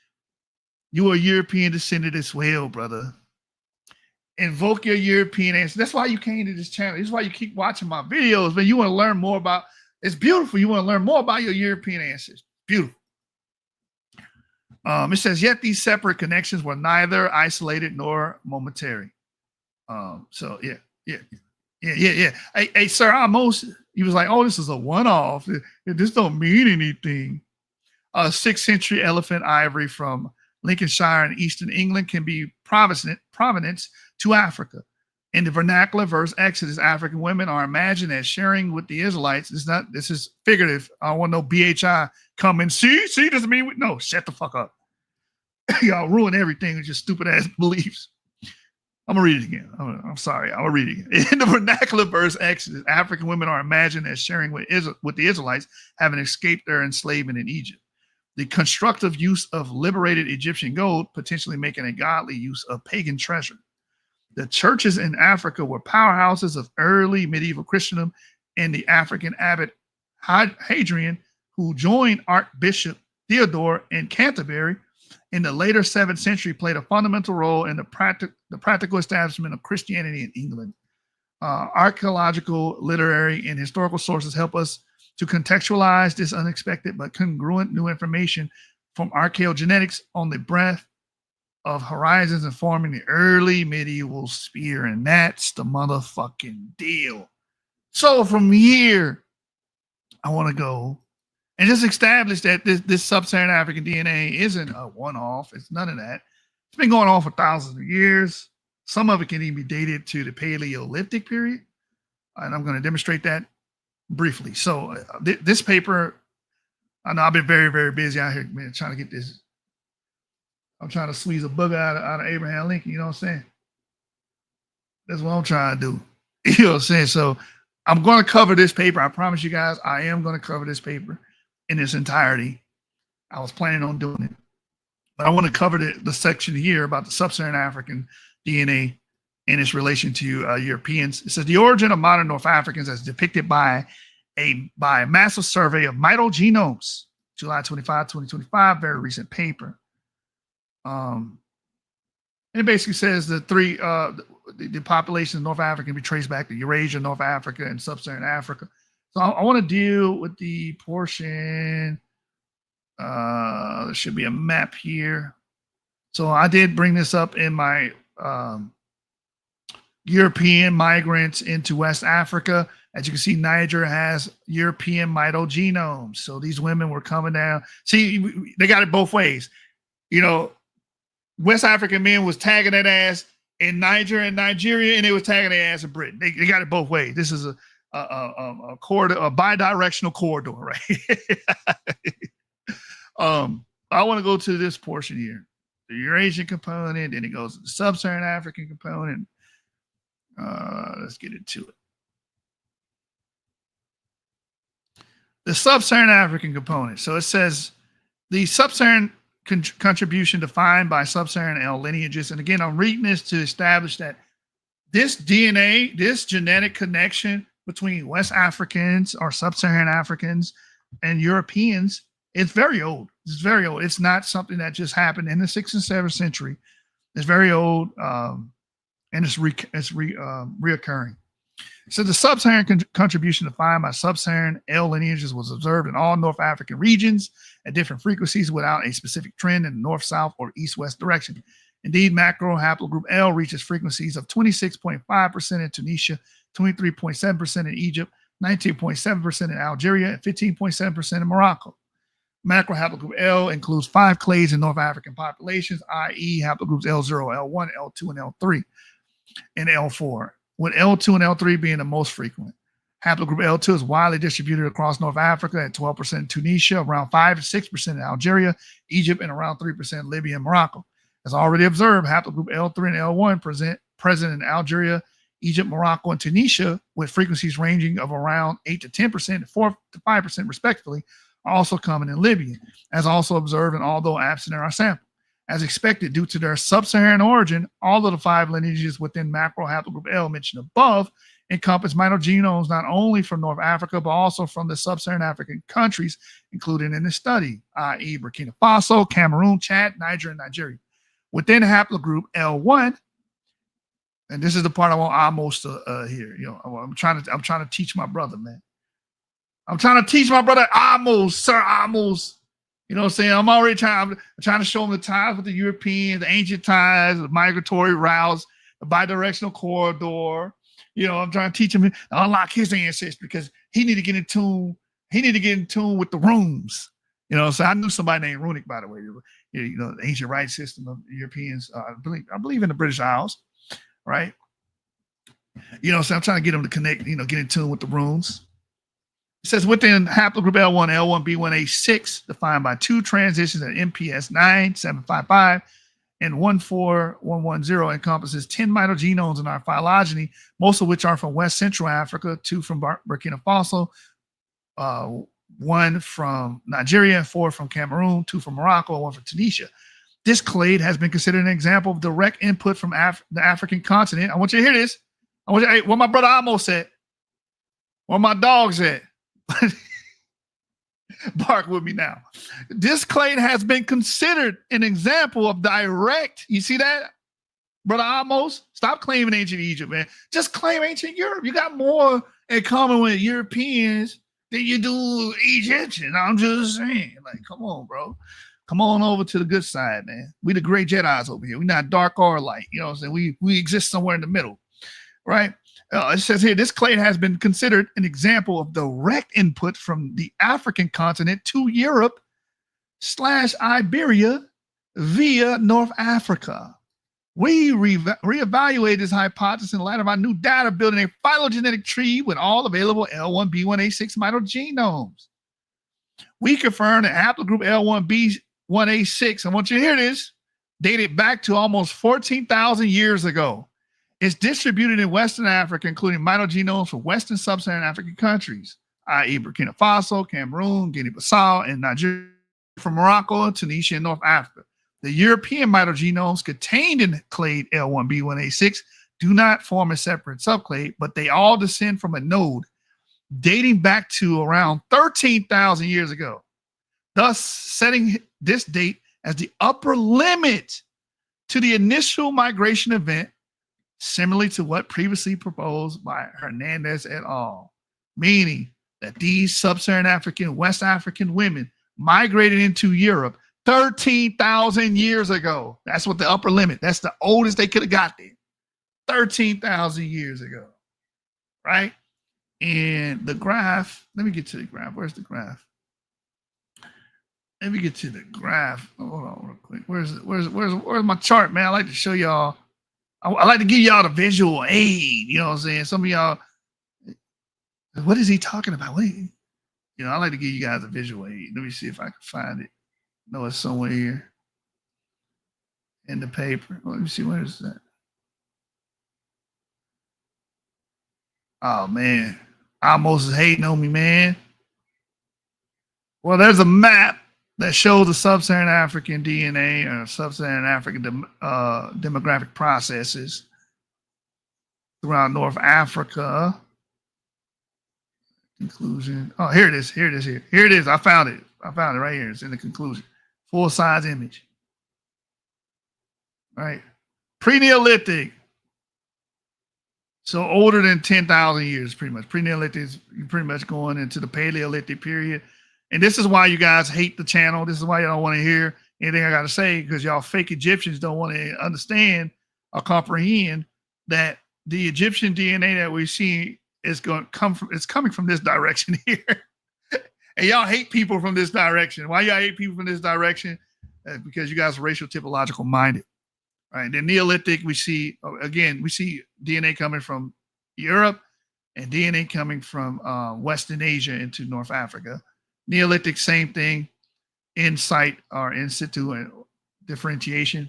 You are a European descendant as well, brother. Invoke your European ancestors. That's why you came to this channel. This is why you keep watching my videos, man. You want to learn more about, it's beautiful. You want to learn more about your European ancestors. Beautiful. It says, yet these separate connections were neither isolated nor momentary. So yeah. Hey, Sir Amos, he was like, oh, this is a one-off. This don't mean anything. 6th century elephant ivory from Lincolnshire and Eastern England can be provenance to Africa. In the vernacular verse Exodus, African women are imagined as sharing with the Israelites. This is figurative. I don't want no BHI come and see doesn't mean no, shut the fuck up. Y'all ruin everything with your stupid ass beliefs. I'm gonna read it again. I'm sorry. I'm gonna read it again. In the vernacular verse Exodus, African women are imagined as sharing with the Israelites, having escaped their enslavement in Egypt. The constructive use of liberated Egyptian gold, potentially making a godly use of pagan treasure. The churches in Africa were powerhouses of early medieval Christendom, and the African abbot Hadrian, who joined Archbishop Theodore in Canterbury in the later 7th century, played a fundamental role in the practical establishment of Christianity in England. Archaeological, literary, and historical sources help us to contextualize this unexpected but congruent new information from archaeogenetics on the breadth of horizons informing the early medieval sphere, and that's the motherfucking deal. So from here, I want to go and just establish that this sub-Saharan African DNA isn't a one-off. It's none of that. It's been going on for thousands of years. Some of it can even be dated to the Paleolithic period, and I'm going to demonstrate that briefly. So this paper, I know I've been very, very busy out here, man, trying to get this. I'm trying to squeeze a booger out of Abraham Lincoln, you know what I'm saying? That's what I'm trying to do. You know what I'm saying? So I'm going to cover this paper. I promise you guys, I am going to cover this paper in its entirety. I was planning on doing it. But I want to cover the section here about the sub-Saharan African DNA in its relation to Europeans. It says the origin of modern North Africans as depicted by a massive survey of mitogenomes, July 25, 2025, very recent paper. And it basically says the population of North Africa can be traced back to Eurasia, North Africa, and Sub-Saharan Africa. So I want to deal with the portion. There should be a map here. So I did bring this up in my European migrants into West Africa. As you can see, Niger has European mitogenomes. So these women were coming down. See, they got it both ways. You know, West African men was tagging that ass in Niger and Nigeria, and they was tagging their ass in Britain. They got it both ways. This is a corridor, a bidirectional corridor, right? I want to go to this portion here, the Eurasian component, then it goes to the Sub-Saharan African component. Let's get into it. The Sub-Saharan African component. So it says the Sub-Saharan contribution defined by Sub-Saharan L lineages. And again, I'm reading this to establish that this DNA, this genetic connection between West Africans or Sub-Saharan Africans and Europeans, it's very old. It's very old. It's not something that just happened in the 6th and 7th century. It's very old, and it's reoccurring. So the Sub-Saharan contribution defined by Sub-Saharan L lineages was observed in all North African regions at different frequencies without a specific trend in the north-south or east-west direction. Indeed, macro haplogroup L reaches frequencies of 26.5% in Tunisia, 23.7% in Egypt, 19.7% in Algeria, and 15.7% in Morocco. Macro haplogroup L includes 5 clades in North African populations, i.e. haplogroups L0, L1, L2, and L3, and L4, with L2 and L3 being the most frequent. Haplogroup L2 is widely distributed across North Africa at 12% in Tunisia, around 5 to 6% in Algeria, Egypt, and around 3% in Libya and Morocco. As already observed, haplogroup L3 and L1 present in Algeria, Egypt, Morocco, and Tunisia, with frequencies ranging of around 8 to 10% and 4 to 5% respectively, are also common in Libya, as also observed and although absent in our sample. As expected, due to their sub-Saharan origin, all of the 5 lineages within macro haplogroup L mentioned above encompass mitogenomes not only from North Africa, but also from the sub-Saharan African countries included in the study, i.e. Burkina Faso, Cameroon, Chad, Niger, and Nigeria. Within haplogroup L1, and this is the part I want Amos to hear. You know, I'm trying to teach my brother, man. I'm trying to teach my brother Amos, Sir Amos. You know what I'm saying? I'm already trying to show him the ties with the Europeans, the ancient ties, the migratory routes, the bidirectional corridor. You know, I'm trying to teach him to unlock his ancestry because he need to get in tune. He need to get in tune with the rooms. You know, so I knew somebody named Runic, by the way. You know, the ancient right system of Europeans. I believe in the British Isles, right? You know, so I'm trying to get them to connect. You know, get in tune with the rooms. It says within haplogroup L1, L1B1A6, defined by 2 transitions at MPS 9755 and 14110, encompasses 10 mitogenomes in our phylogeny, most of which are from West Central Africa, 2 from Burkina Faso, 1 from Nigeria, 4 from Cameroon, 2 from Morocco, and 1 from Tunisia. This clade has been considered an example of direct input from the African continent. I want you to hear this. I want you, hey, where my brother Amos at? Where my dogs at? Bark with me now. This clade has been considered an example of direct. You see that, brother Amos? Stop claiming ancient Egypt, man. Just claim ancient Europe. You got more in common with Europeans than you do Egyptians. I'm just saying. Like, come on, bro. Come on over to the good side, man. We the great Jedis over here. We're not dark or light. You know what I'm saying? We exist somewhere in the middle, right? It says here, this clade has been considered an example of direct input from the African continent to Europe / Iberia via North Africa. We reevaluated this hypothesis in light of our new data, building a phylogenetic tree with all available L1B1A6 mitogenomes. We confirmed that haplogroup L1B1A6, I want you to hear this, dated back to almost 14,000 years ago. It's distributed in Western Africa, including mitogenomes for Western Sub-Saharan African countries, i.e. Burkina Faso, Cameroon, Guinea-Bissau, and Nigeria, from Morocco, Tunisia, and North Africa. The European mitogenomes contained in clade L1B1A6 do not form a separate subclade, but they all descend from a node dating back to around 13,000 years ago, thus setting this date as the upper limit to the initial migration event, similarly to what previously proposed by Hernandez et al., meaning that these sub-Saharan African, West African women migrated into Europe 13,000 years ago. That's what the upper limit, that's the oldest they could have got there, 13,000 years ago, right? And the graph, let me get to the graph. Where's the graph? Let me get to the graph. Hold on real quick. Where's my chart, man? I like to show y'all. I like to give y'all the visual aid. You know what I'm saying? Some of y'all, what is he talking about? I like to give you guys a visual aid. Let me see if I can find it. No, it's somewhere here in the paper. Let me see, where is that? Oh, man. Almost is hating on me, man. Well, there's a map that shows the sub-Saharan African DNA or sub-Saharan African demographic processes throughout North Africa. Conclusion. Oh, here it is. Here it is. I found it right here. It's in the conclusion. Full size image. Right. Pre-Neolithic. So older than 10,000 years, pretty much. Pre-Neolithic is pretty much going into the Paleolithic period. And this is why you guys hate the channel. This is why you don't want to hear anything I got to say, because y'all fake Egyptians don't want to understand or comprehend that the Egyptian DNA that we see is going to come from, it's coming from this direction here. And y'all hate people from this direction. Why y'all hate people from this direction? Because you guys are racial typological minded. Right. The Neolithic, we see DNA coming from Europe and DNA coming from Western Asia into North Africa. Neolithic, same thing, in sight or in situ differentiation.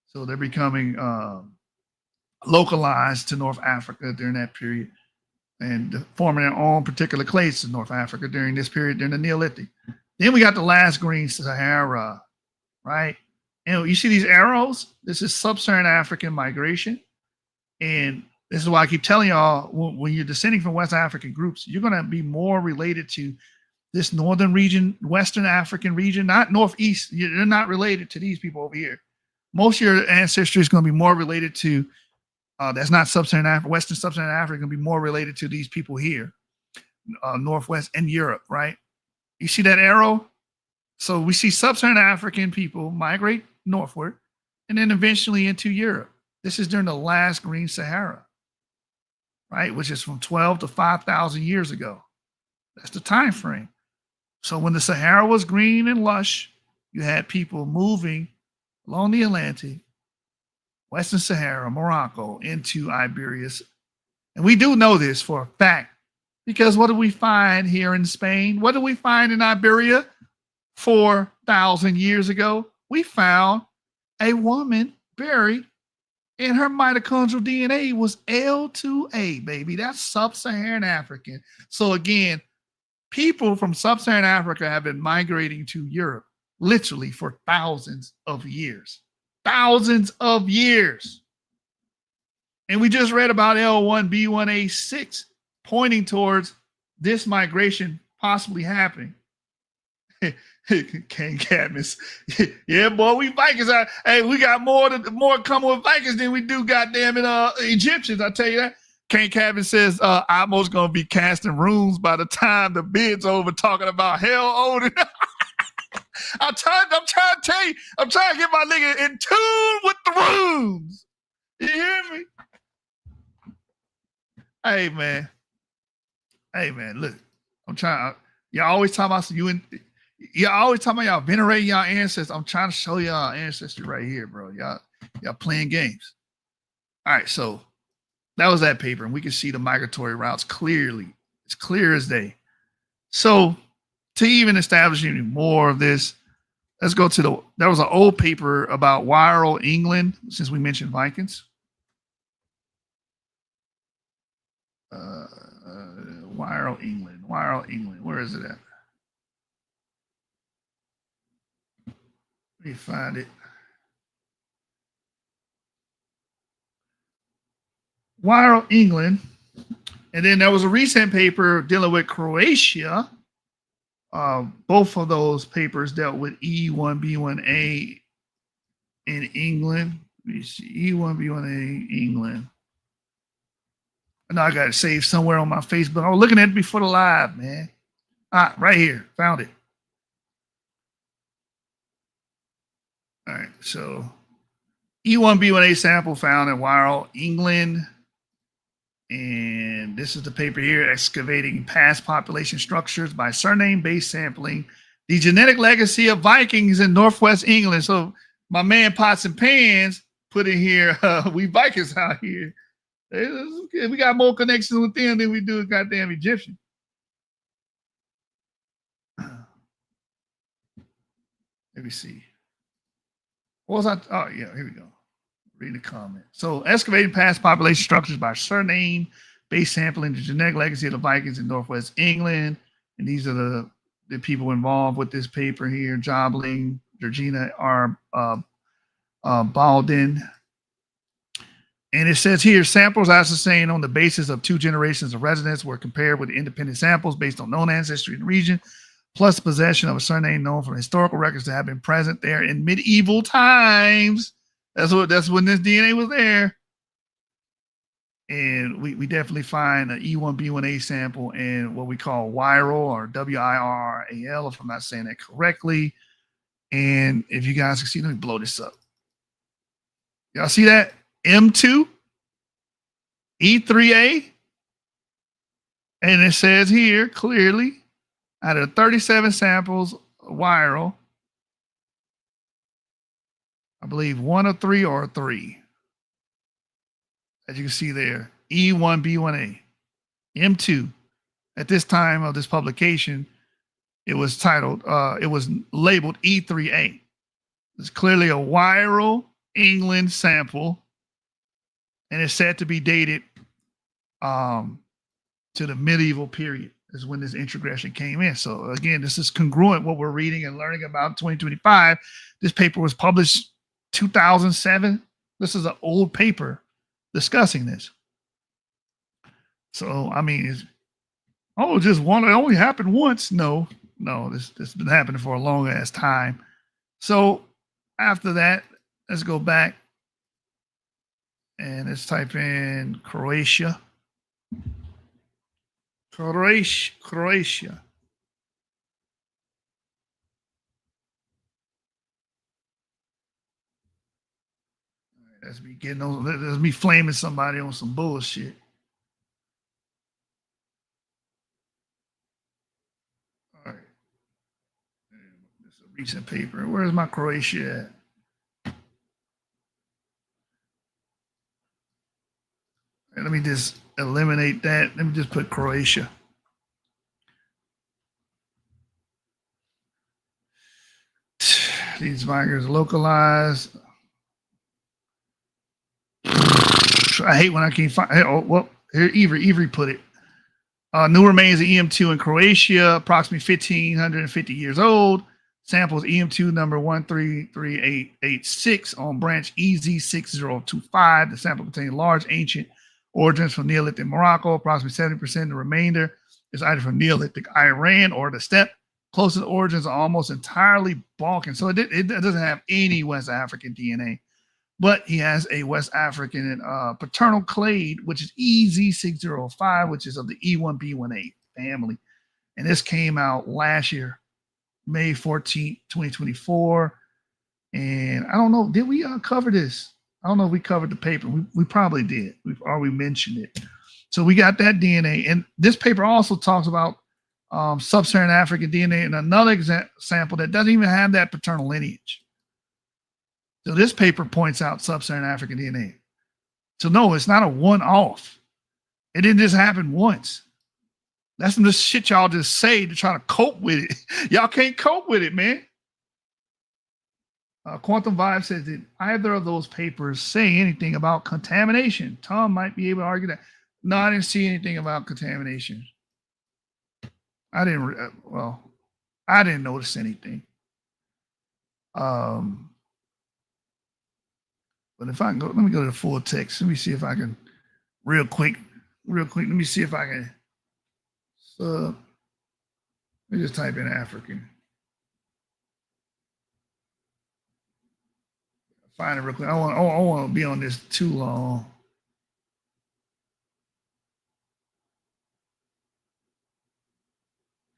So they're becoming localized to North Africa during that period and forming their own particular clades in North Africa during this period, during the Neolithic. Then we got the last green Sahara, right? And you see these arrows? This is sub-Saharan African migration. And this is why I keep telling y'all, when you're descending from West African groups, you're going to be more related to this northern region, Western African region, not Northeast. You're not related to these people over here. Most of your ancestry is going to be more related to, that's not Sub-Saharan Africa, Western Sub-Saharan Africa, going to be more related to these people here, Northwest and Europe, right? You see that arrow? So we see Sub-Saharan African people migrate northward and then eventually into Europe. This is during the last green Sahara, right? Which is from 12 to 5,000 years ago. That's the time frame. So when the Sahara was green and lush, you had people moving along the Atlantic, Western Sahara, Morocco, into Iberia. And we do know this for a fact, because what do we find here in Spain? What do we find in Iberia 4,000 years ago? We found a woman buried and her mitochondrial DNA was L2A, baby. That's Sub-Saharan African. So again, people from Sub-Saharan Africa have been migrating to Europe literally for thousands of years. Thousands of years. And we just read about L1B1A6 pointing towards this migration possibly happening. King Cadmus. Yeah, boy, we Vikings. Hey, we got more coming with Vikings than we do goddamn it, Egyptians. I tell you that. King Cadmus says I'm most gonna be casting runes by the time the bid's over, talking about hell Odin. I'm trying to tell you, I'm trying to get my nigga in tune with the runes. You hear me? Hey man, look, I'm trying. Y'all always talking about y'all always talking about y'all venerating y'all ancestors. I'm trying to show y'all ancestry right here, bro. Y'all playing games. All right, so that was that paper, and we can see the migratory routes clearly. It's clear as day. So to even establish any more of this, let's go to there was an old paper about Wirral, England, since we mentioned Vikings. Wirral, England. Where is it at? Let me find it. Wirral, England. And then there was a recent paper dealing with Croatia. Both of those papers dealt with E1B1A in England. Let me see. E1B1A, England. I know I got it saved somewhere on my Facebook. I was looking at it before the live, man. Right here. Found it. All right. So E1B1A sample found in Wirral, England. And this is the paper here, Excavating Past Population Structures by Surname-Based Sampling, the Genetic Legacy of Vikings in Northwest England. So my man Pots and Pans put in here, we Vikings out here. We got more connections with them than we do with goddamn Egyptian. Let me see. What was I? Oh, yeah, here we go. Read the comment. So, excavating past population structures by surname, based sampling, the genetic legacy of the Vikings in Northwest England. And these are the people involved with this paper here. Jobling, Georgina R. Baldwin. And it says here, samples ascertained on the basis of 2 generations of residents were compared with independent samples based on known ancestry in the region, plus possession of a surname known from historical records to have been present there in medieval times. That's when this DNA was there. And we definitely find an E1B1A sample in what we call Wirral or WIRRAL, if I'm not saying that correctly. And if you guys can see, let me blow this up. Y'all see that? M2, E3A. And it says here clearly, out of 37 samples, Wirral, I believe 1 or 3 or 3. As you can see there, E1B1A, M2. At this time of this publication, it was titled, it was labeled E3A. It's clearly a Wirral, England sample, and it's said to be dated to the medieval period is when this introgression came in. So again, this is congruent what we're reading and learning about 2025. This paper was published 2007. This is an old paper discussing this. So, I mean, just one, it only happened once. No, this has been happening for a long ass time. So after that, let's go back and let's type in Croatia. Croatia. That's me getting on. That's me flaming somebody on some bullshit. All right. This is a recent paper. Where's my Croatia at? Right, let me just eliminate that. Let me just put Croatia. These migrants localized. I hate when I can't find. Oh, well, here Avery put it. New remains of EM2 in Croatia, approximately 1,550 years old. Samples EM2 number 133886 on branch EZ6025. The sample contains large ancient origins from Neolithic Morocco, approximately 70%. The remainder is either from Neolithic Iran or the steppe. Closest origins are almost entirely Balkan. So it doesn't have any West African DNA, but he has a West African paternal clade, which is EZ605, which is of the E1B18 family. And this came out last year, May 14th, 2024. And I don't know, did we cover this? I don't know if we covered the paper. We probably did, or we mentioned it. So we got that DNA. And this paper also talks about sub-Saharan African DNA and another sample that doesn't even have that paternal lineage. So this paper points out sub-Saharan African DNA. So no, it's not a one-off. It didn't just happen once. That's some just shit y'all just say to try to cope with it. Y'all can't cope with it, man. Quantum Vibe says, did either of those papers say anything about contamination? Tom might be able to argue that. No, I didn't see anything about contamination. I didn't notice anything. But if I can go, let me go to the full text. Let me see if I can, real quick, let me see if I can. Let me just type in African. Find it real quick. I want to be on this too long.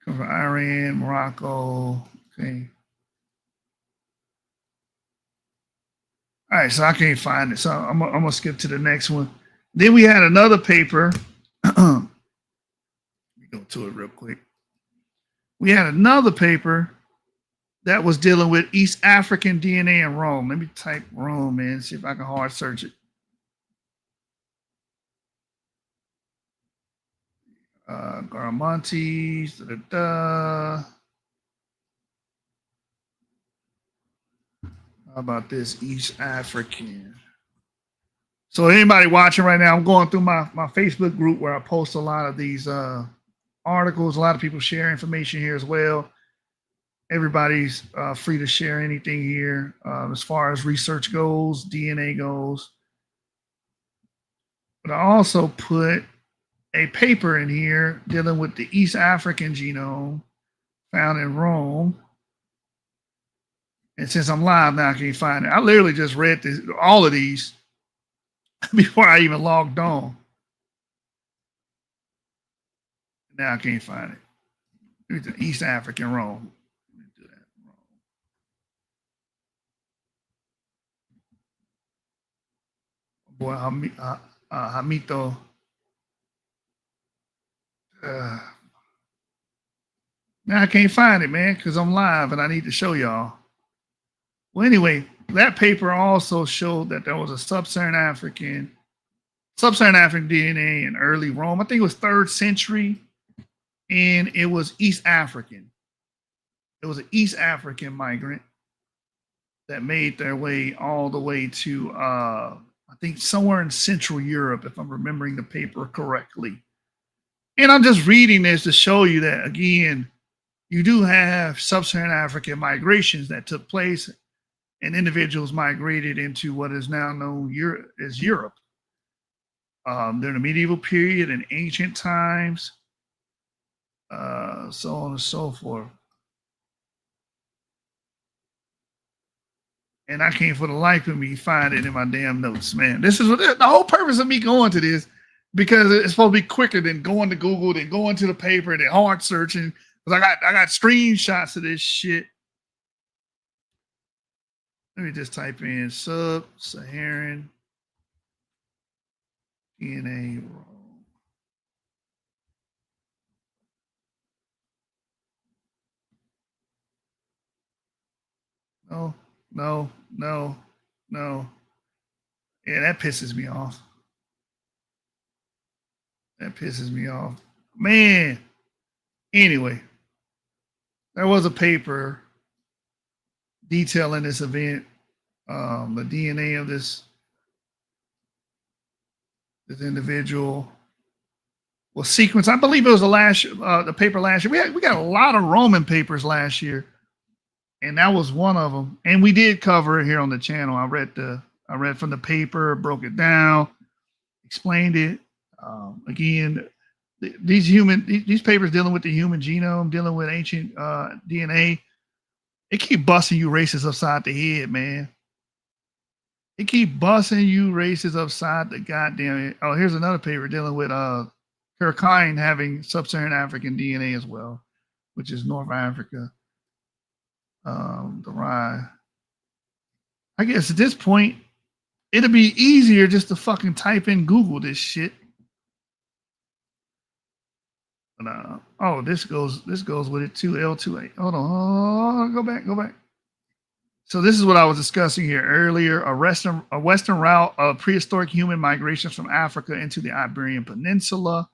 Come from Iran, Morocco. Okay. All right, so I can't find it. So I'm going to skip to the next one. Then we had another paper. Let me go to it real quick. We had another paper that was dealing with East African DNA in Rome. Let me type Rome in, see if I can hard search it. Garamontes, How about this East African? So anybody watching right now, I'm going through my Facebook group where I post a lot of these articles. A lot of people share information here as well. Everybody's free to share anything here as far as research goes, DNA goes. But I also put a paper in here dealing with the East African genome found in Rome. And since I'm live now, I can't find it. I literally just read all of these before I even logged on. Now I can't find it. It's the East African Rome. Let me do that. Boy, Hamito. Now I can't find it, man, because I'm live and I need to show y'all. Well, anyway, that paper also showed that there was a sub-Saharan African DNA in early Rome. I think it was 3rd century, and it was East African. It was an East African migrant that made their way all the way to, I think, somewhere in Central Europe, if I'm remembering the paper correctly. And I'm just reading this to show you that, again, you do have sub-Saharan African migrations that took place, and individuals migrated into what is now known as Europe during the medieval period and ancient times, so on and so forth. And I can't for the life of me find it in my damn notes, man. This is what the whole purpose of me going to this, because it's supposed to be quicker than going to Google, than going to the paper, than hard searching. Because I got screenshots of this shit. Let me just type in sub-Saharan DNA Rome. No. Yeah, that pisses me off. Man. Anyway, there was a paper detailing this event, the DNA of this individual was sequenced. I believe it was the paper last year. We got a lot of Roman papers last year, And that was one of them. And we did cover it here on the channel. I read from the paper, broke it down, explained it. Again, these papers dealing with the human genome, dealing with ancient DNA, it keep busting you racists upside the head, man. It keep busting you racists upside the goddamn head. Oh, here's another paper dealing with Kirkine having sub-Saharan African DNA as well, which is North Africa. The rye. I guess at this point, it'll be easier just to fucking type in Google this shit. But, oh, this goes with it too. L28. Hold on. Go back. So this is what I was discussing here earlier. A western route of prehistoric human migrations from Africa into the Iberian Peninsula.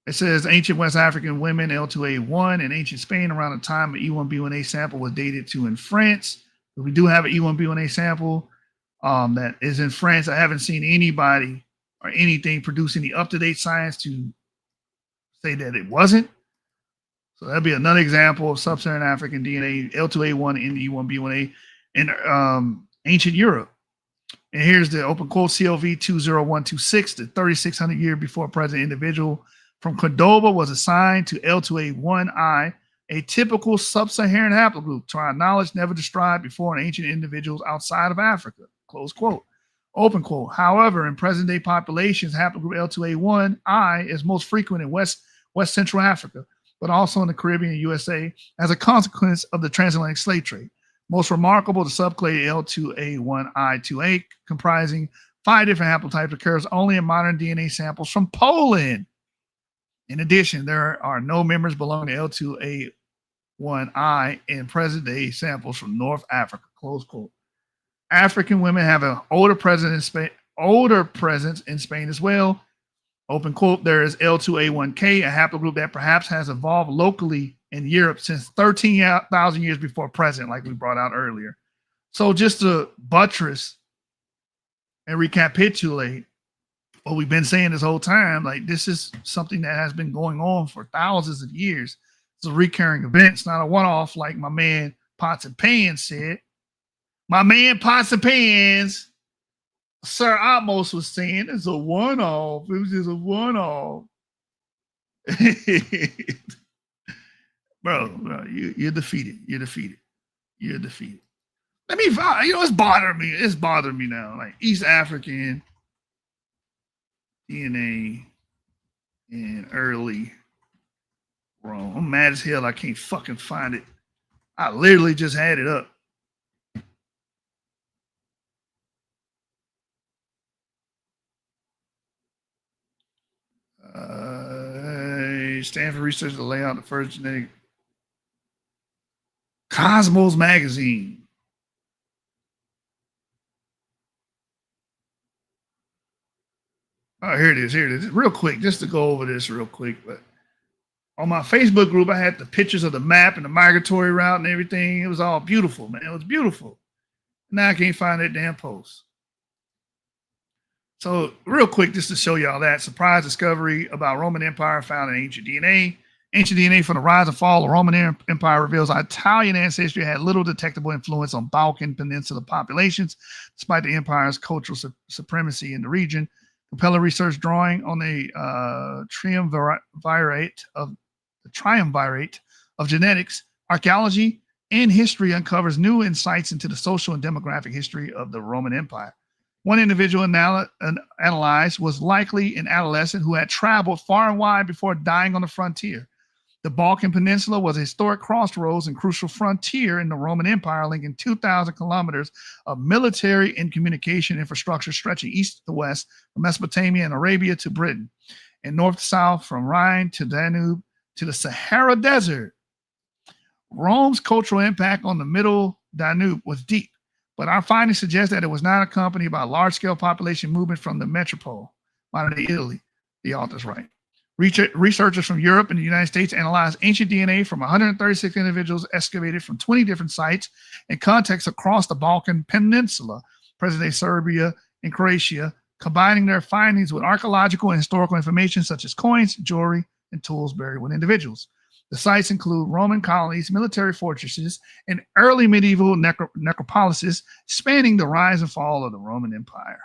It says ancient West African women, L2A1, in ancient Spain around the time an E1B1A sample was dated to in France. But we do have an E1B1A sample that is in France. I haven't seen anybody or anything produce any up-to-date science to say that it wasn't. So that'd be another example of sub-Saharan African DNA, L2A1 in E1B1A in ancient Europe. And here's the open quote CLV 20126, the 3600 year before present individual from Cordoba was assigned to L2A1I, a typical sub-Saharan haplogroup, to our knowledge never described before in ancient individuals outside of Africa, close quote. Open quote. However, in present-day populations, haplogroup L2A1I is most frequent in West Central Africa, but also in the Caribbean and USA as a consequence of the transatlantic slave trade. Most remarkable, the subclade L2A1I2A, comprising 5 different haplotypes, occurs only in modern DNA samples from Poland. In addition, there are no members belonging to L2A1I in present-day samples from North Africa, close quote. African women have an older presence in Spain as well. Open quote, there is L2A1K, a haplogroup that perhaps has evolved locally in Europe since 13,000 years before present, like we brought out earlier. So just to buttress and recapitulate what we've been saying this whole time, like this is something that has been going on for thousands of years. It's a recurring event. It's not a one-off like my man Pots and Pans said. My man Pots and Pans, Sir Atmos was saying it's a one-off. It was just a one-off. Bro, you're defeated. You're defeated. Let me, it's bothering me. It's bothering me now. Like East African DNA in early Rome. I'm mad as hell. I can't fucking find it. I literally just had it up. Stanford research to lay out the first genetic Cosmos magazine. Oh, here it is. Real quick, just to go over this real quick. But on my Facebook group, I had the pictures of the map and the migratory route and everything. It was all beautiful, man. It was beautiful. Now I can't find that damn post. So real quick, just to show y'all that surprise discovery about Roman Empire found in ancient DNA. Ancient DNA from the rise and fall of the Roman Empire reveals Italian ancestry had little detectable influence on Balkan Peninsula populations, despite the empire's cultural supremacy in the region. Compelling research drawing on the triumvirate of genetics, archaeology, and history uncovers new insights into the social and demographic history of the Roman Empire. One individual analyzed was likely an adolescent who had traveled far and wide before dying on the frontier. The Balkan Peninsula was a historic crossroads and crucial frontier in the Roman Empire, linking 2,000 kilometers of military and communication infrastructure stretching east to west from Mesopotamia and Arabia to Britain, and north to south from Rhine to Danube to the Sahara Desert. Rome's cultural impact on the middle Danube was deep, but our findings suggest that it was not accompanied by a large-scale population movement from the metropole, modern-day Italy, the authors write. Researchers from Europe and the United States analyzed ancient DNA from 136 individuals excavated from 20 different sites and contexts across the Balkan Peninsula, present-day Serbia and Croatia, combining their findings with archaeological and historical information such as coins, jewelry, and tools buried with individuals. The sites include Roman colonies, military fortresses, and early medieval necropolises spanning the rise and fall of the Roman Empire.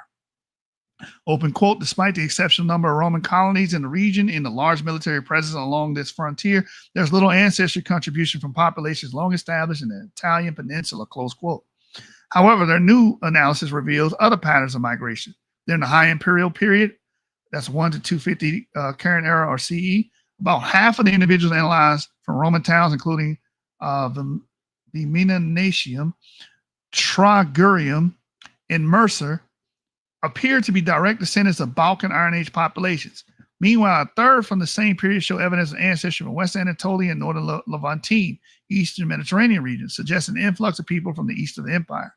Open quote, despite the exceptional number of Roman colonies in the region and the large military presence along this frontier, there's little ancestry contribution from populations long established in the Italian peninsula, close quote. However, their new analysis reveals other patterns of migration. During the High Imperial period, that's 1 to 250 current era or CE, about half of the individuals analyzed from Roman towns, including the Viminatium, Tragurium, and Mercer, appear to be direct descendants of Balkan Iron Age populations. Meanwhile, a third from the same period show evidence of ancestry from West Anatolia and Northern Levantine, Eastern Mediterranean regions, suggesting an influx of people from the east of the empire.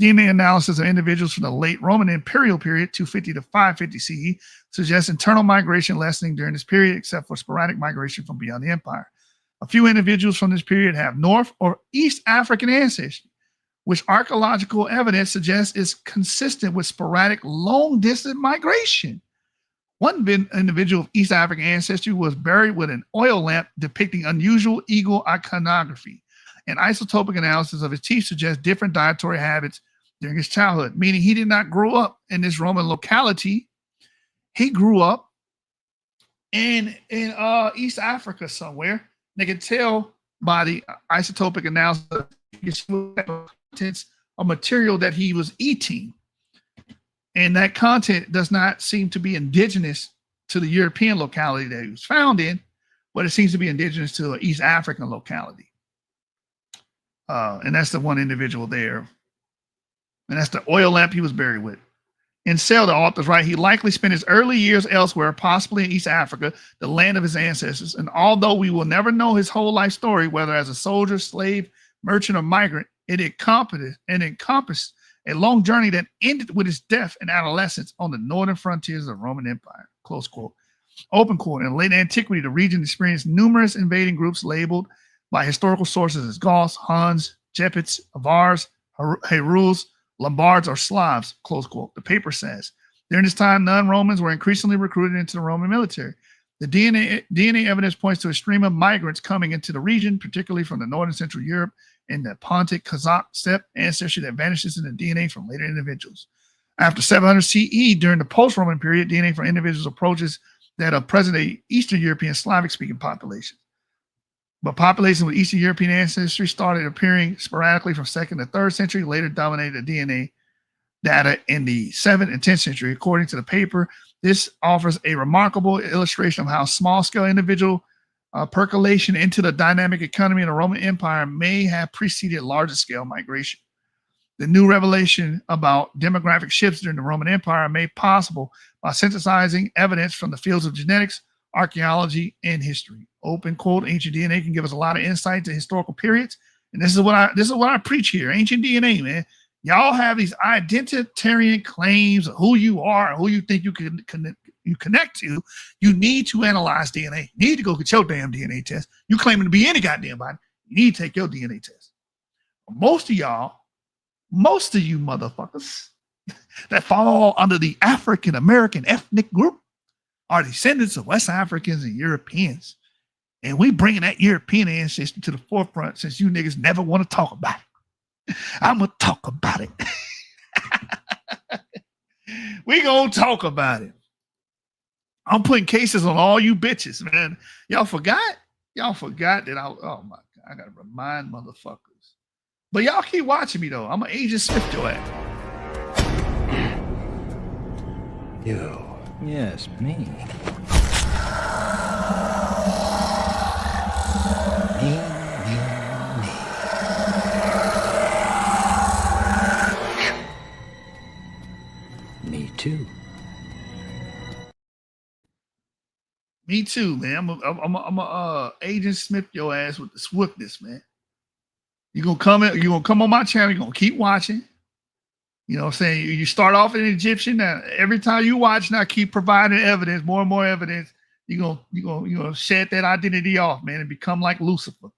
DNA analysis of individuals from the late Roman Imperial period, 250 to 550 CE, suggests internal migration lessening during this period, except for sporadic migration from beyond the empire. A few individuals from this period have North or East African ancestry, which archaeological evidence suggests is consistent with sporadic long-distance migration. One individual of East African ancestry was buried with an oil lamp depicting unusual eagle iconography. An isotopic analysis of his teeth suggests different dietary habits during his childhood, meaning he did not grow up in this Roman locality. He grew up in East Africa somewhere. They can tell by the isotopic analysis contents of material that he was eating. And that content does not seem to be indigenous to the European locality that he was found in, but it seems to be indigenous to an East African locality. And that's the one individual there. And that's the oil lamp he was buried with. In Cell, the author's right, he likely spent his early years elsewhere, possibly in East Africa, the land of his ancestors. And although we will never know his whole life story, whether as a soldier, slave, merchant, or migrant, it encompassed a long journey that ended with his death and adolescence on the northern frontiers of the Roman Empire, close quote. Open quote. In late antiquity, the region experienced numerous invading groups labeled by historical sources as Gauls, Huns, Gepids, Avars, Heruls, Lombards, or Slavs, close quote. The paper says, during this time, non-Romans were increasingly recruited into the Roman military. The DNA evidence points to a stream of migrants coming into the region, particularly from the northern central Europe and the Pontic Kazakh steppe ancestry that vanishes in the DNA from later individuals. After 700 CE, during the post-Roman period, DNA from individuals approaches that of present-day Eastern European Slavic-speaking populations. But populations with Eastern European ancestry started appearing sporadically from 2nd to 3rd century, later dominated the DNA data in the 7th and 10th century. According to the paper, this offers a remarkable illustration of how small-scale individual percolation into the dynamic economy of the Roman Empire may have preceded larger-scale migration. The new revelation about demographic shifts during the Roman Empire made possible by synthesizing evidence from the fields of genetics, archaeology, and history. Open quote, ancient DNA can give us a lot of insight to historical periods. And this is what I preach here. Ancient DNA, man. Y'all have these identitarian claims of who you are and who you think you connect to. You need to analyze DNA. You need to go get your damn DNA test. You claiming to be any goddamn body. You need to take your DNA test. Most of you motherfuckers that fall under the African American ethnic group are descendants of West Africans and Europeans. And we bringing that European ancestry to the forefront since you niggas never want to talk about it. I'm going to talk about it. We going to talk about it. I'm putting cases on all you bitches, man. Y'all forgot? Y'all forgot that oh my God, I got to remind motherfuckers. But y'all keep watching me, though. I'm an Agent Smith your ass. You. Yes, me. Me too. Me too, man. I'm a Agent Smith your ass with the swiftness, man. You're gonna come on my channel, you're gonna keep watching. You know what I'm saying? You start off in Egyptian. Now every time you watch, now keep providing evidence, more and more evidence. You're gonna shed that identity off, man, and become like Lucifer.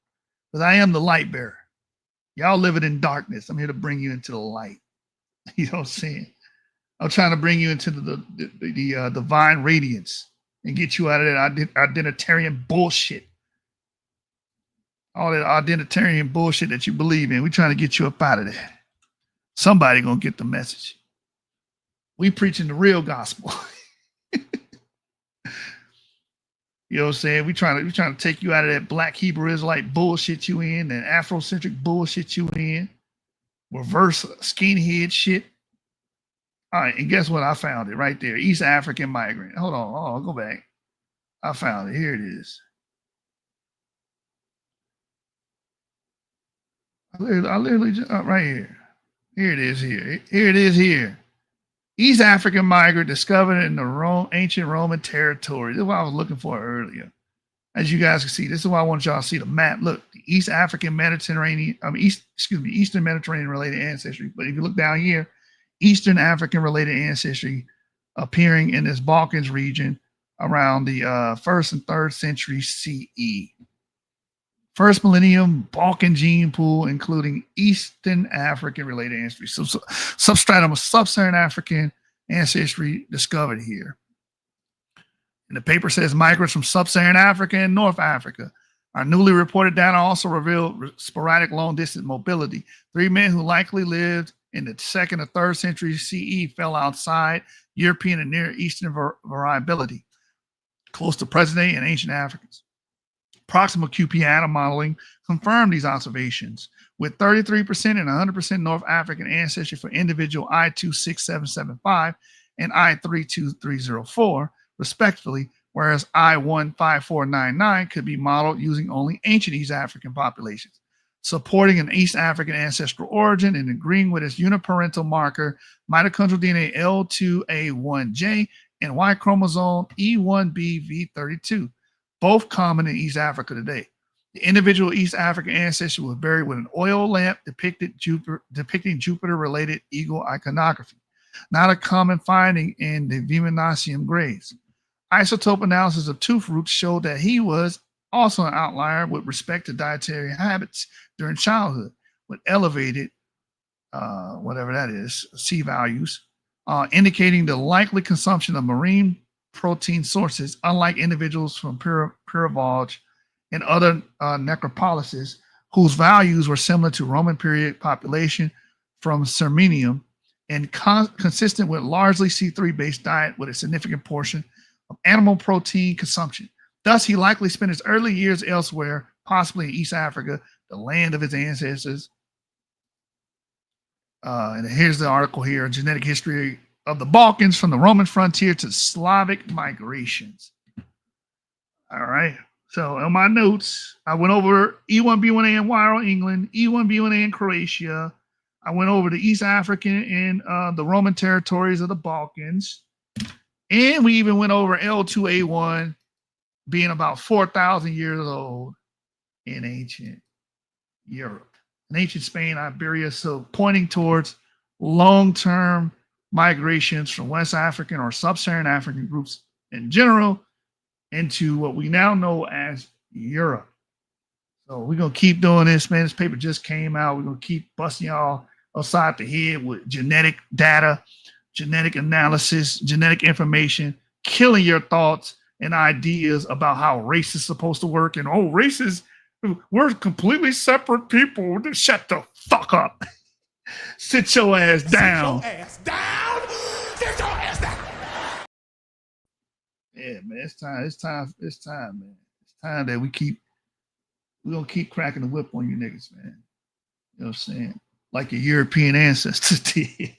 Because I am the light bearer. Y'all living in darkness. I'm here to bring you into the light. You know what I'm saying? I'm trying to bring you into the divine radiance and get you out of that identitarian bullshit. All that identitarian bullshit that you believe in. We trying to get you up out of that. Somebody gonna get the message. We preaching the real gospel. You know what I'm saying? We trying to take you out of that black Hebrew Israelite bullshit you in, that Afrocentric bullshit you in, reverse skinhead shit. All right, and guess what? I found it right there. East African migrant. Hold on, go back. I found it. Here it is. I literally just right here. Here it is. Here it is. Here. East African migrant discovered in the ancient Roman territory. This is what I was looking for earlier. As you guys can see, this is why I want y'all to see the map. Look, the East African Mediterranean, Eastern Mediterranean related ancestry. But if you look down here, Eastern African related ancestry appearing in this Balkans region around the 1st and 3rd century CE. First millennium Balkan gene pool, including Eastern African related ancestry. So substratum of sub-Saharan African ancestry discovered here. And the paper says migrants from sub-Saharan Africa and North Africa. Our newly reported data also revealed sporadic long-distance mobility. 3 men who likely lived in the 2nd or 3rd century CE fell outside European and Near Eastern variability, close to present-day and ancient Africans. Proximal QP atom modeling confirmed these observations, with 33% and 100% North African ancestry for individual I26775 and I32304, respectively, whereas I15499 could be modeled using only ancient East African populations, supporting an East African ancestral origin and agreeing with its uniparental marker, mitochondrial DNA L2A1J and Y chromosome E1BV32. Both common in East Africa today. The individual East African ancestor was buried with an oil lamp depicting Jupiter-related eagle iconography, not a common finding in the Viminacium graves. Isotope analysis of tooth roots showed that he was also an outlier with respect to dietary habits during childhood, with elevated, whatever that is, C values, indicating the likely consumption of marine protein sources, unlike individuals from Piravalj and other necropolises whose values were similar to Roman period population from Sirmium and consistent with largely C3-based diet with a significant portion of animal protein consumption. Thus, he likely spent his early years elsewhere, possibly in East Africa, the land of his ancestors. And here's the article here, Genetic History of the Balkans from the Roman frontier to Slavic migrations. All right. So on my notes, I went over E1B1A in Wyro, England, E1B1A in Croatia. I went over the East African and the Roman territories of the Balkans. And we even went over L2A1 being about 4,000 years old in ancient Europe, in ancient Spain, Iberia. So pointing towards long-term migrations from West African or Sub-Saharan African groups in general into what we now know as Europe. So we're going to keep doing this, man. This paper just came out. We're going to keep busting y'all upside the head with genetic data, genetic analysis, genetic information, killing your thoughts and ideas about how race is supposed to work. And, oh, races, we're completely separate people. Shut the fuck up. Sit your ass down. Sit your ass down. Sit your ass down. Yeah, man, it's time, man. It's time that we're gonna keep cracking the whip on you niggas, man. You know what I'm saying? Like your European ancestors did.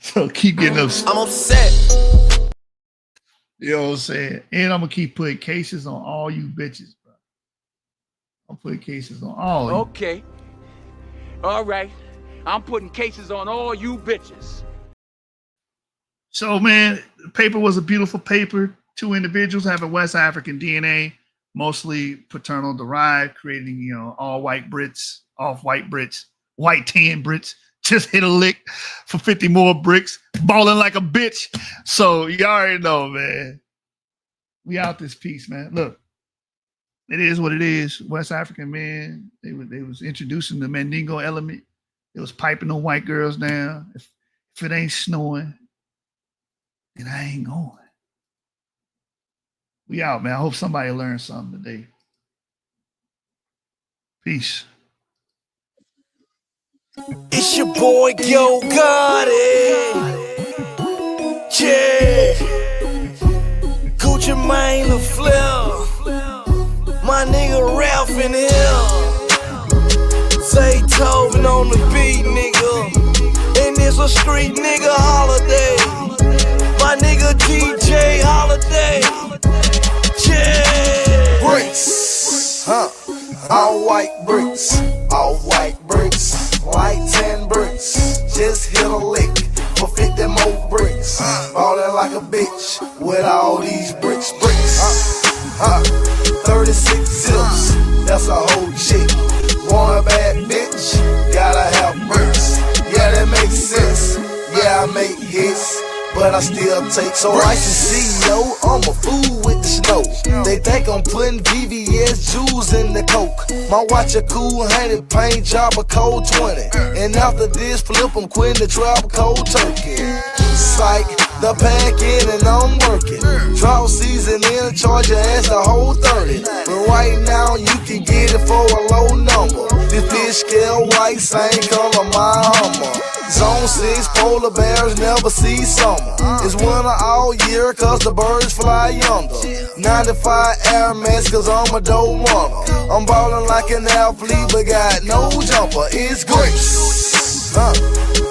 So keep getting upset. I'm upset. You know what I'm saying? And I'm gonna keep putting cases on all you bitches, bro. I'm putting cases on all you. Okay. All right. I'm putting cases on all you bitches. So, man, the paper was a beautiful paper. 2 individuals having West African DNA, mostly paternal derived, creating, all white Brits, off-white Brits, white tan Brits. Just hit a lick for 50 more bricks, balling like a bitch. So you already know, man. We out this piece, man. Look, it is what it is. West African men, they was introducing the Mandingo element. It was piping the white girls down. If it ain't snowing, then I ain't going. We out, man. I hope somebody learned something today. Peace. It's your boy Yo Gotti. Yeah. Gucci Mane LaFleur. My nigga Ralph in here. Zaytoven on the beat, nigga. And it's a street nigga holiday. My nigga DJ Holiday. Yeah. Brits, all white bricks, all white bricks, like 10 bricks. Just hit a lick for 50 more bricks. Ballin' like a bitch with all these bricks. 36 zips, that's a whole chick. Want a bad bitch, gotta have bricks. Yeah, that makes sense. Yeah, I make hits, but I still take. So I can see, yo, I'm a fool with the snow. They think I'm putting VVS jewels in the coke. My watch a cool 100, paint job a cold 20. And after this flip, I'm quitting the trap cold turkey. Psych, the pack in and I'm working. Drought season in, charge your ass the whole 30. But right now you can get it for a low number. This fish scale white, same color my Hummer. Zone 6, polar bears never see summer. It's winter all year cause the birds fly yonder. 95 Air Max cause I'm a dope runner. I'm ballin' like an athlete but got no jumper. It's bricks,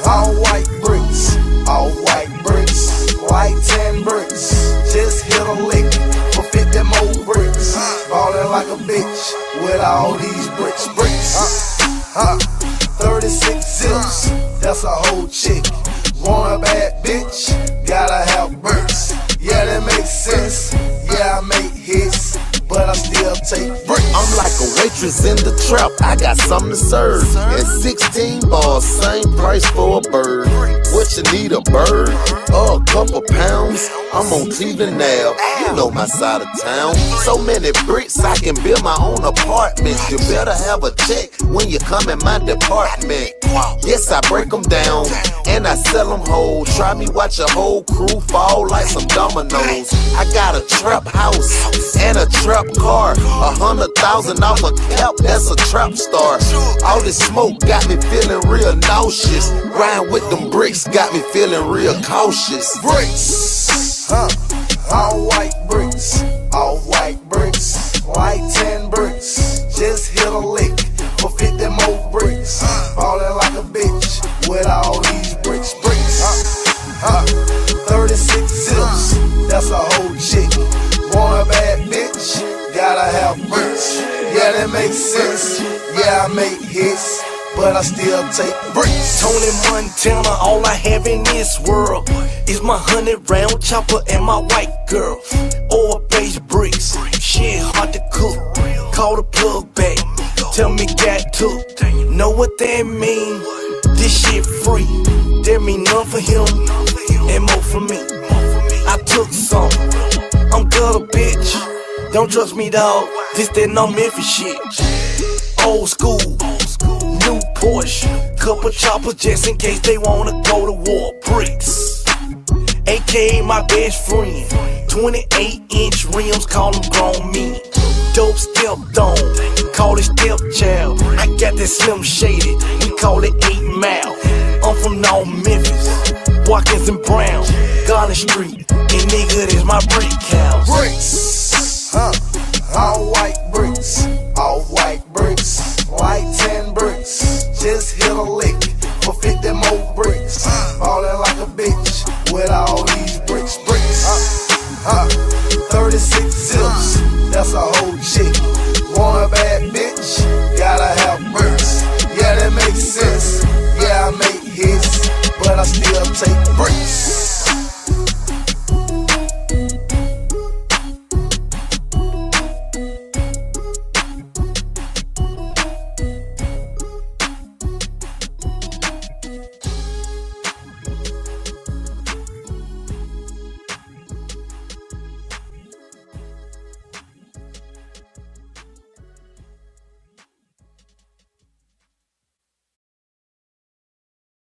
all white bricks, all white bricks, like 10 bricks. Just hit a lick for 50 more bricks. Ballin' like a bitch with all these bricks. 36 zips, that's a whole chick. Want a bad bitch, gotta have bricks. Yeah, that makes sense. Yeah, I make hits, but I still take bricks. I'm like a waitress in the trap, I got something to serve. And 16 balls, same price for a bird. What you need, a bird? Or a couple pounds? I'm on Cleveland Ave, you know my side of town. So many bricks, I can build my own apartment. You better have a check when you come in my department. Yes, I break them down, and I sell them whole. Try me, watch a whole crew fall like some dominoes. I got a trap house and a trap car. 100,000 off a cap, that's a trap star. All this smoke got me feeling real nauseous. Riding with them bricks got me feeling real cautious. Bricks, all white bricks, all white bricks, like 10 bricks. Just hit a lick for 50 more bricks. Ballin' like a bitch with all these bricks. 36 zips, that's a whole chick. Want a bad bitch, gotta have bricks. Yeah, that makes sense. Yeah, I make hits, but I still take bricks. Tony Montana, all I have in this world is my 100-round chopper and my white girl. Oil-based bricks, shit hard to cook. Call the plug back, tell me got to. Know what that mean? This shit free. That mean none for him and more for me. I took some, I'm gutter, bitch. Don't trust me, dawg. This that no Memphis shit. Old school, new Porsche. Couple choppers just in case they wanna go to war. Bricks, AKA my best friend. 28-inch rims, call them grown men. Dope stepped on, call it stepchild. I got that Slim Shady, we call it 8 Mile. I'm from North Memphis, Watkins and Brown, Garden Street, and nigga, this my brick house. Bricks, all white bricks, all white bricks, like 10 bricks. Just hit a lick for 50 more bricks. Ballin' like a bitch with all